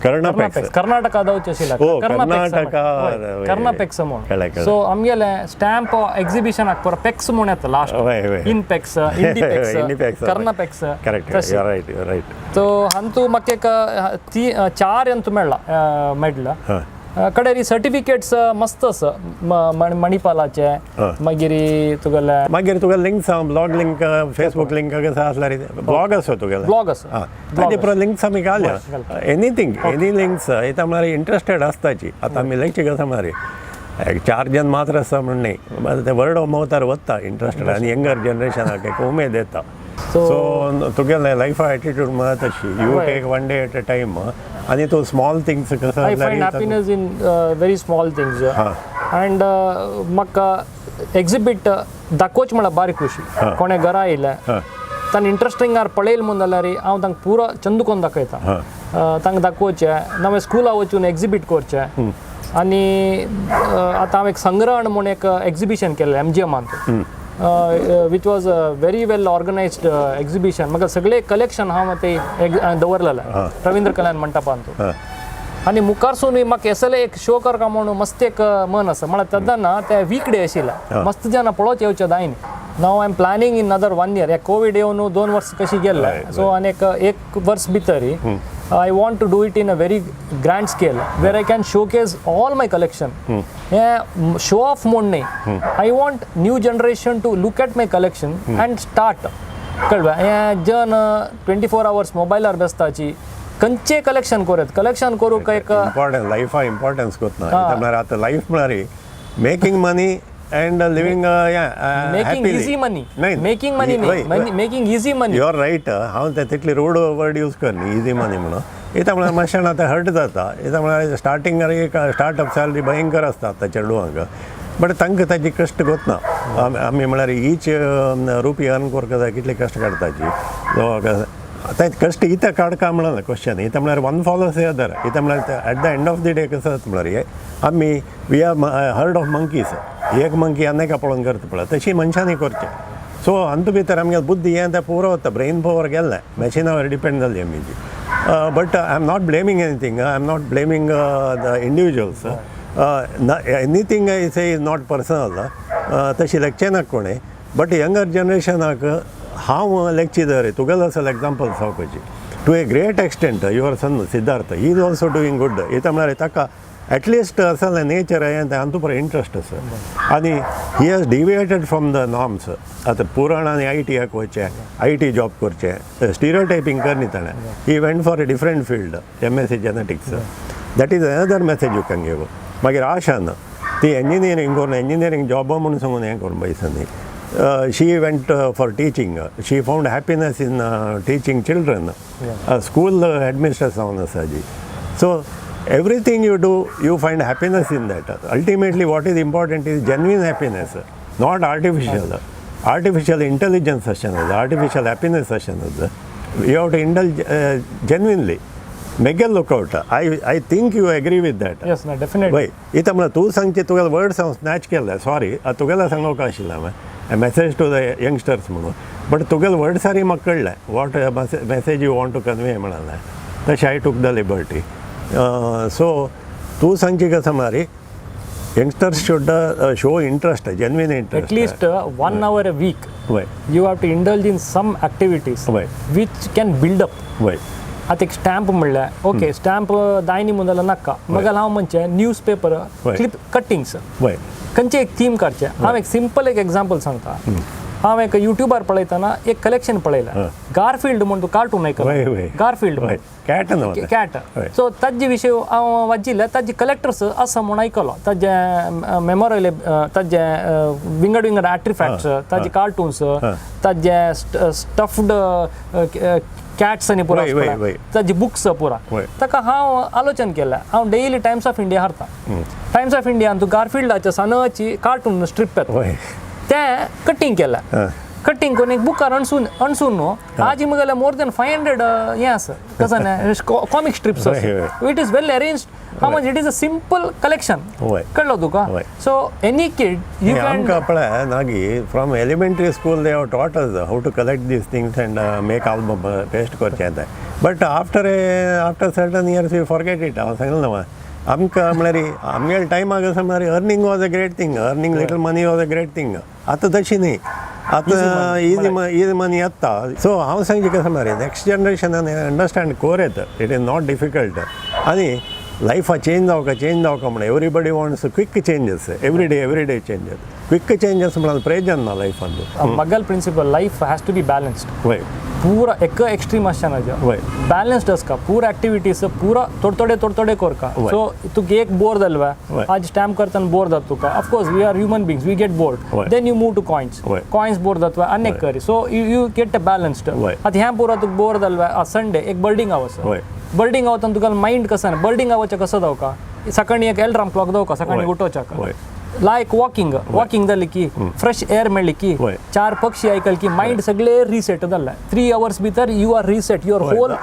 कर्नाटका जावचें आशिल्लें कर्नापॅक्स म्हणून. सो आमगेले स्टॅम्प एक्झिबिशनाक पर पॅक्स म्हणून येता लास्ट इन पॅक्स इंडिपॅक्स कर्नापॅक्स. सो हातूंत म्हाका एक 4 हेतू मेळ्ळा मेडल. कडेर सर्टिफिकेट्स मस्त आसा मणिपालाचे. मागीर तुगेले links blog link Facebook link कसो आसल्यार ब्लॉग आसा तुगेले ब्लॉग आसा ताजे पुरो लिंक्स आमी घाल्या. एनी लिंक्स येता म्हळ्यार इंट्रस्टेड आसताची. आतां आमी लेक्चर कसा म्हळ्यार 4 जन मात्र आसा म्हण न्ही ते वर्ड ऑफ मावथार वता इंट्रस्टेड आनी यंगर जनरेशनाक एक उमेद येता. सो तुगेले लायफा एटिट्यूड म्हळ्यार तशी you take one day at a time आनी तूं स्मॉल थिंग्स कसो I find happiness in very small things. And म्हाका एक्झिबीट दाखोवच म्हळ्यार बारी खुशी. कोणे घरा येयले तांणी इंट्रस्टिंगार पळयलें म्हणून जाल्यार हांव तांकां पुरो चंद करून दाखयता. तांकां दाखोवचें नवें स्कुला वचून एक्झिबीट करचें. आनी आतां हांव एक संग्रहण म्हूण एक एक्झिबिशन केलें MGMांत which was a very well organized exhibition. म्हाका सगळे कलेक्शन हांव ते दवरलेलें रवींद्र कल्याण मंटपांत. आनी मुखारसून म्हाका येसले एक शो करता म्हणून मस्त एक मन आसा. म्हळ्यार तेन्ना ते वीक डे आशिल्लें मस्त जाणां पळोवच येवचे जायनी. Now I am planning in other 1 year. Covid येवन 2 वर्स कशी गेल्लें. सो आनीक 1 वर्स भितर I want to do it in a very grand scale where I can showcase all my collection. Show off म्हणून न्ही. I want new generation to look at my collection and start. कळ्ळें हें जन 24 hours मोबायलार बेसताची खंयचें collection करत collection करूंक एक इम्पॉर्टंट लायफा इम्पॉर्टन्स कोतना म्हळ्यार आतां लायफ म्हळ्यार making money and living making easy money. Making money making easy money. You are right. हांव ते तितली रूड वर्ड यूज करनी इजी मनी म्हणून. येता म्हळ्यार मातशें आतां हर्ट जाता. येता म्हळ्यार स्टार्टिंग एक स्टार्टअप सॅलरी भयंकर आसता आतां चेडवांक. बट तांकां ताची कश्ट कोतना आमी म्हळ्यार ईच रुपी अर्न करता जाय कितले कश्ट काडटाची. आतां कश्ट इता काडका म्हणून क्वेश्चन. येता म्हळ्यार वन फॉलोस द अदर. येता म्हळ्यार at the end of the day कसो जाता म्हळ्यार आमी we are heard of monkeys. एक मंकी अनेका पळोवन करता पळय तशी मनशांनी करचें. सो हातूंत भितर आमगे बुद्धी हें तें पुरो वता ब्रेन पावर गेल्लें मॅशिना वयर डिपेंड जाल्ली आमची. But I am not blaming anything. I am not blaming the individuals. Anything I say is not personal तशी लेखचें ना कोणें. बट यंगर जनरेशनाक हांव लेखची दर तुगेलो असल एग्जाम्पल सांगपाची. To a great extent your son Siddharth he is also doing good इथं म्हळ्यार ताका ॲटलिस्ट असं नेचर आहे आणि तातूंत पर इंट्रस्ट आसा आनी he has deviated from the norms आतां पुराण आनी ITक वचचें IT जॉब करचें स्टिरियोटायपींग करनी ताणें he went for a different field MSc genetics that is another message you can give मागीर आशान ती इंजिनियरींग करून इंजिनियरींग जॉब म्हणून सांगून हें करून पयसांनी she went for teaching. She found happiness in teaching children. School headmistress avana saji. So everything you do, you find happiness in that. Ultimately, what is important is genuine happiness, not artificial. Artificial intelligence session, artificial happiness session. You have to indulge genuinely. Make a lookout. I think you agree with that. Yes, no, definitely. Wait, इथं मला तू सांगचे तुगेले words हांव snatch केले sorry तुगेला सांगोवंक आशिल्लें हांवें a message to the youngsters म्हणून but तुगेले वर्ड सारी म्हाका कळ्ळें what message you want to convey म्हणालें तशें I took the liberty so तूं सांगची कसा मारी youngsters should show interest genuine interest. At least 1 hour a week. Right. You have to indulge in some activities which can build up. Right. आता एक stamp म्हणल्यार okay stamp दायनी Mundla नाका मग हांव म्हणचे न्यूज पेपर क्लिप कटिंग्स खंयचे एक theme काडचे हांव एक सिंपल एक एग्जांपल सांगता हांव एक युट्यूबार पळयतना एक कलेक्शन पळयलें गारफिल्ड म्हणून तूं कार्टून आयकलां गारफिल्ड कॅट सो ताजे विशयी हांव वाचिल्लें ताजे कलेक्टर्स आसा म्हूण आयकलो ताजे मेमोरेबल ताजे विंगड विंगड आर्टिफॅक्ट्स ताजे कार्टून्स ताजे स्टफ्ड कॅट्स आनी पुरा ताजी बुक्स पुरा ताका हांव आलोचन केलें हांव डेली टायम्स ऑफ इंडिया हारता टायम्स ऑफ इंडियान तूं गारफिल्डाच्या सनाची कार्टून स्ट्रीप येता तें कटिंग केलें कटिंग करून एक बुकार अणसून न्हू आज मुगेले मोर दॅन 500 हें आसा कसं comic strips it is well arranged how much it is a simple collection कळ्ळो तुका so any kid you can पळय नागी from elementary school they have taught us how to collect these things and make album paste करचें तें but after certain years we forget it हांव सांगलें न्हू आमकां म्हळ्यार आमगेल्या टायमाक आसा म्हळ्यार earning was a great thing earning little money was a great thing आतां तशी न्ही आतां इजी मनी येता सो हांव सांगचें कशें म्हळ्यार नेक्स्ट जनरेशनान अंडरस्टँड कोर येता इट इज नॉट डिफिकल्ट आनी लायफा चेंज जावका म्हण everybody wants quick changes every day changes quick changes म्हणाल प्रयोजन ना लायफान मगल principle life has to be balanced पूरा एक एक्स्ट्रीम आसना बॅलन्स्ड आसका पूरा एक्टिविटीज पूरा थोडे करका सो तुका एक बोर जालें आज स्टॅम्प करतना बोर जाता तुका of course we are human beings we get bored then you move to coins bore जाता अनेक करी so you get a balanced आतां ह्या पुरा तुका बोर जालें संडे एक बर्डिंग आवर्स बर्डिंग आवतना तुका मायंड कसं ना बर्डिंग आवचे कसं जावका सकाळी एक अलार्म क्लॉक जावका सकाळी उठोवच्या लायक वॉकिंग जाली की फ्रेश एअर मेळ्ळी की 4 पक्षी आयकल की मायंड सगळे रिसेट जाल्ले 3 hours भितर you are reset your whole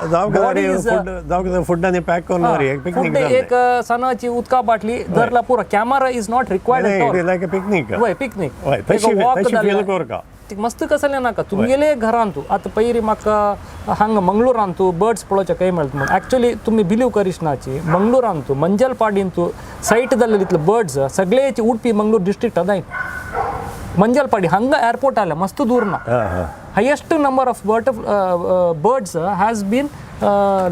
food आनी पॅक करून एक सनाची उदका बाटली धरला पुरा camera is not required picnic मस्त कसले नाका तुमगेले घरान तूं आतां पयलीं म्हाका हांगा मंगळुरान तूं बर्ड्स पळोवचे खंय मेळटा म्हणून एक्चुअली तुमी बिलीव करिनाची मंगळुरान तूं मंजलपाडीन तूं सायट जाल्ले तितले बर्ड्स सगळे उडपी मंगळूर डिस्ट्रिक्टात जाय मंजलपाडी हांगा एअरपोर्ट आले मस्त दूर ना highest number of birds has been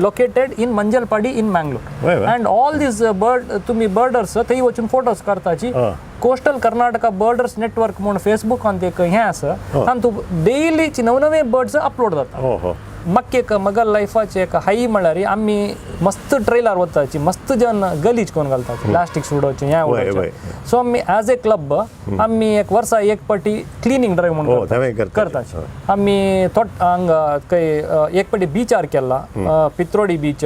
located in Manjalpadi in Mangalore and all these तुम्ही birders थंय वचून फोटोज काडटाची कोस्टल कर्नाटका बर्डर्स नेटवर्क म्हणून फेसबुकान ते हें आसा आनी तूं डेलीची नवे बर्ड्स अपलोड जाता म्हाका एक मगल लायफाचे एक हाई म्हळ्यार आमी मस्त ट्रेलर वताची मस्त जन गलीज करून घालतात प्लास्टीक उडोवचें हें उडोवचें सो आमी एज ए क्लब आमी एक वर्सा एक पाटी क्लिनिंग ड्रायव्ह म्हणून करताची आमी हांगा खंय एक पाटी बीचार केला पित्रोडी बीच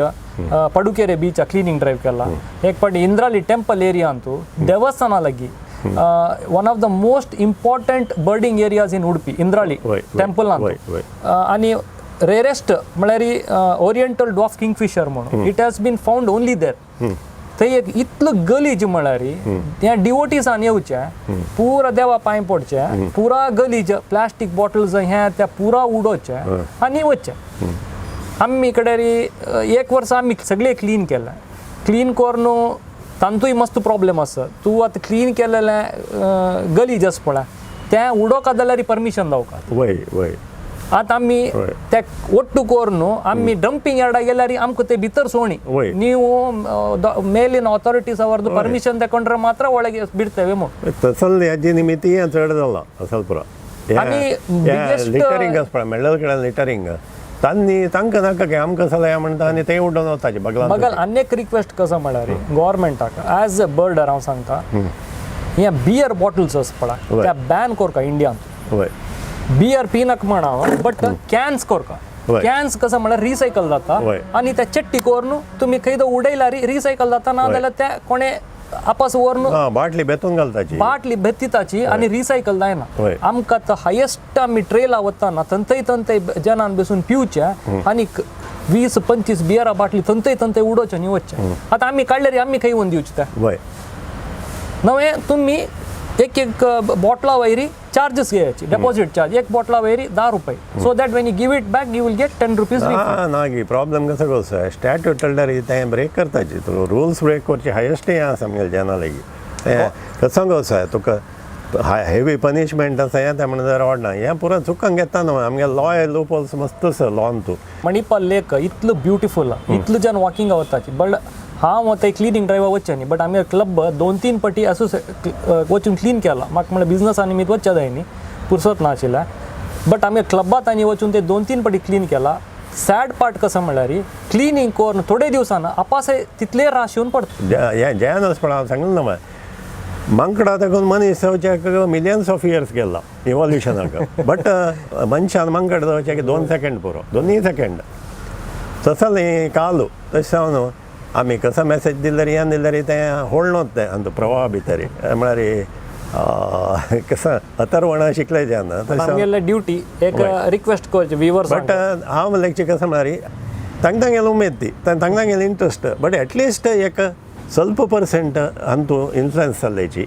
पडुकेरे बीच क्लिनिंग ड्रायव्ह केला एक पाटी इंद्राली टेंपल एरियान तूं देवस्थाना लागीं one of the most important birding areas in Udupi इंद्राली टेंपलान आनी रेरेस्ट म्हळ्यार ओरिएंटल डॉफ किंगफिशर म्हणून it has been found only there थंय एक इतलो गलीज म्हळ्यार त्या डिवोटीसान येवचें पुरा देवा पांय पडचें पुरा गलीज प्लास्टीक बॉटल्स हें त्या पुरा उडोवचें आनी वचचें आमी कडेन एक वर्स आमी सगळे क्लीन केलें क्लीन करून तांतूय मस्त प्रॉब्लेम आसा तूं आतां क्लीन केलेलें गलीज आसा पळय तें उडोवका जाल्यार परमिशन जावका आता आम्ही त्या ಒಟ್ಟು ಕೋರ್ನು आम्ही ಡಂಪಿಂಗ್ ಎರಡ ಗೆಲ್ಲಾರಿ ಆಮ್ಕು ते भितर ಸೋಣಿ ನೀವು ಮೇಲಿನ ಅಥಾರಿಟೀಸ್ ಅವರದು ಪರ್ಮಿಷನ್ ತಗೊಂಡ್ರೆ ಮಾತ್ರ ಒಳಗೆ ಬಿಡ್ತೇವೆ तसल याची निमित्ती चढदल्ला असल पुरा आणि लिटरिंग असपळा मेळल केला लिटरिंग तांनी तांकां नाका की आमकां सलाय म्हणटा आनी ते उडोवन वताचे बगल अनेक रिक्वेस्ट कसं म्हळ्यार गव्हर्नमेंटाक ॲज अ बर्डर हांव सांगता हे बियर बॉटल्स असपळा त्या बॅन कोरका इंडियान बियर पिनक म्हणावं बट कॅन्स कोरका कॅन्स कसं म्हळ्यार रिसायकल जाता आणि त्या चट्टी कोरनु तुम्ही खंय उडयला रिसायकल जाता ना जाल्यार त्या कोणे आपस वरनु बाटली बेतून घालताची बाटली बेत्तिताची आणि रिसायकल जायना आमकां तर हायेस्ट आमी ट्रेला वताना तंतय जनान बसून पिवच्या आणि 20-25 बियरा बाटली तंतय उडोवच्या न्ही वच्च्या आता आम्ही काडल्यार आम्ही खंय व्हरून दिवची त्या नवे तुम्ही एक बॉटला वयरी चार्जेस घ्यायची डेपॉझिट चार्ज एक बॉटला वयरी 10 रुपये so that Wien you give it back you will get 10 rupees Nagi problem कसो कसो स्टॅट्यूट टल्डर तें ब्रेक करताची तूं रुल्स ब्रेक करची हायेस्ट हें आसा आमगेले जेना लेगीत कसो कसो तुका हेवी पनिशमेंट आसा हें म्हणून जर आवडना हें पुरो चुकांक घेता न्हू आमगे लॉ लूपहोल्स मस्त आसा लॉन तूं मणिपाल लेक इतलो ब्युटिफूल इतलो जन वॉकिंग वताची बट हांव वता क्लिनिंग ड्रायव्हर वच्चे न्ही बट आमी क्लब 2-3 पटी वचून क्लीन केला म्हाका म्हळ्यार बिजनसा निमित्त वच्चे जाय न्ही पुरसत नाशिल्ल्या बट आमी क्लबात आनी वचून ते 2-3 पटी क्लीन केला सॅड पार्ट कसं म्हळ्यार क्लिनिंग कोरून थोडे दिवसान आपासय तितले राश येवन पडटा जयान वचपणा हांव सांगलें न्हू मंकडा तेकून मनीस जावच्याक मिलियन्स ऑफ इयर्स गेला इवोल्युशनाक बट मनशान मंकड जावच्याक 2 सेकंड पुरो 2 सेकंड तसो न्ही कालू तशें हांव न्हू आमी कसो मॅसेज दिल्यार हें दिल्यार तें होळनोत तें आनी प्रवाह भितर म्हळ्यार कसो अथर्वणा शिकले जेन्ना तशें ड्युटी एक रिक्वेस्ट करची व्हिवर्स बट हांव म्हणलें कसो म्हळ्यार तांकां उमेद ती तांकां इंट्रस्ट बट एटलिस्ट एक ಸ್ವಲ್ಪ ಪರ್ಸೆಂಟ್ ಅಂತೂ ಇನ್ಫ್ಲುಯೆನ್ಸ್ ಅಲ್ಲೇಚಿ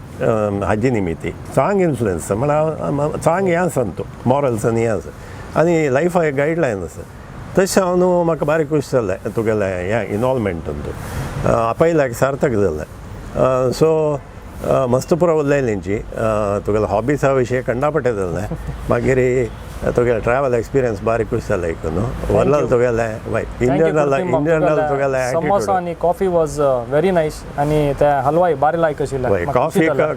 हाजी निमित्ती चांग इन्फ्लुयन्स म्हळ्यार चांग हें आसा न्हू मॉरल्स आनी हें आसा आनी लायफा एक गायडलायन आसा तशें हांव न्हू म्हाका बारीक खूश जालें तुगेलें हें इनवॉल्वमेंटान तूं आपयल्याक सार्थक जालें सो मस्त पुरो उलयलींची तुगेल्या हॉबीसा विशीं कंडापटे जालें मागीर तुगेलें ट्रॅवल एक्सपिरियन्स बारीक खूश जालें एक न्हू वरनल तुगेलें इंडियन तुगेलें समोसा आनी कॉफी वॉज व्हेरी नायस आनी ते हलवाय बारी लायक आशिल्ले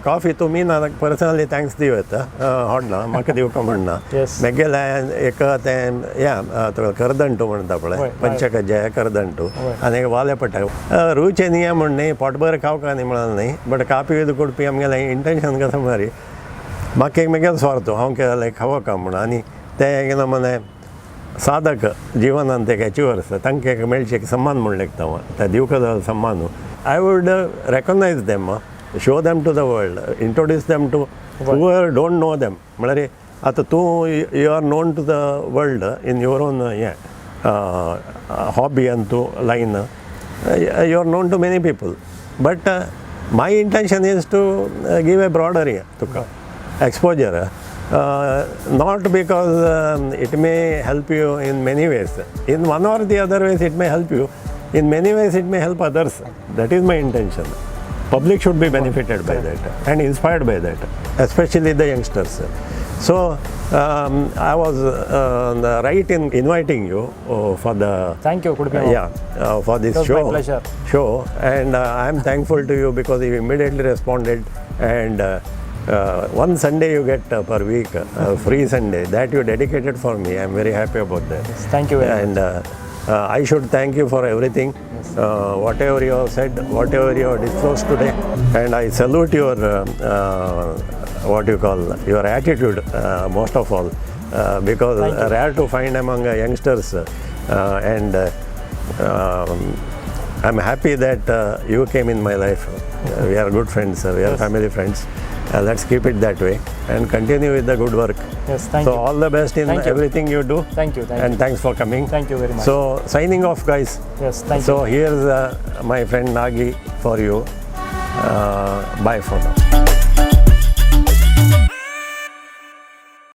कॉफी तुमी ना पर्सनली थँक्स दिव येता होडना म्हाका दिवका म्हणना मेगेलें एक तें या तुगेलें करदंटू म्हणटा पळय पंचकज्जाय करदंटू आनी एक वाले पट्टा रुचे नियम म्हण न्ही पोटभर खावका न्ही म्हणून न्ही बट कापी विथ कुडपी आमगेलें इंटेंशन कसो म्हळ्यार म्हाका एक मेगेलो स्वार्थ हांव केलें खावका म्हणून आनी ते एक मने साधक जिवनांत एक एचिवर्स तांकां एक मेळचे एक सम्मान म्हूण लेखता ते दिवका जाय सम्मान I would recognise them show them to the world introduce them to whoever don't know them म्हळ्यार आतां तूं you are known to the world in your own हें हॉबी आनी तूं line you are known to many people but my intention is to give a broader हें तुका exposure not because it may help you in many ways in one or the other ways it may help you in many ways it may help others that is my intention public should be benefited by that and inspired by that especially the youngsters so I was right in inviting you for the thank you Kudpi for this show and I am thankful to you because you immediately responded and one Sunday you get per week, free Sunday, that you dedicated for me. I am very happy about that. Yes, thank you very much. And I should thank you for everything, whatever you have said, whatever you have disclosed today. And I salute your, what you call, your attitude most of all, because rare to find among youngsters. And I'm happy that you came in my life. We are good friends, we are family friends. Let's keep it that way and continue with the good work. Yes, thank you. So all the best in everything you do. Thank you. And thanks for coming. Thank you very much. So signing off, guys. Yes, thank you. So here's my friend Nagi for you. Bye for now.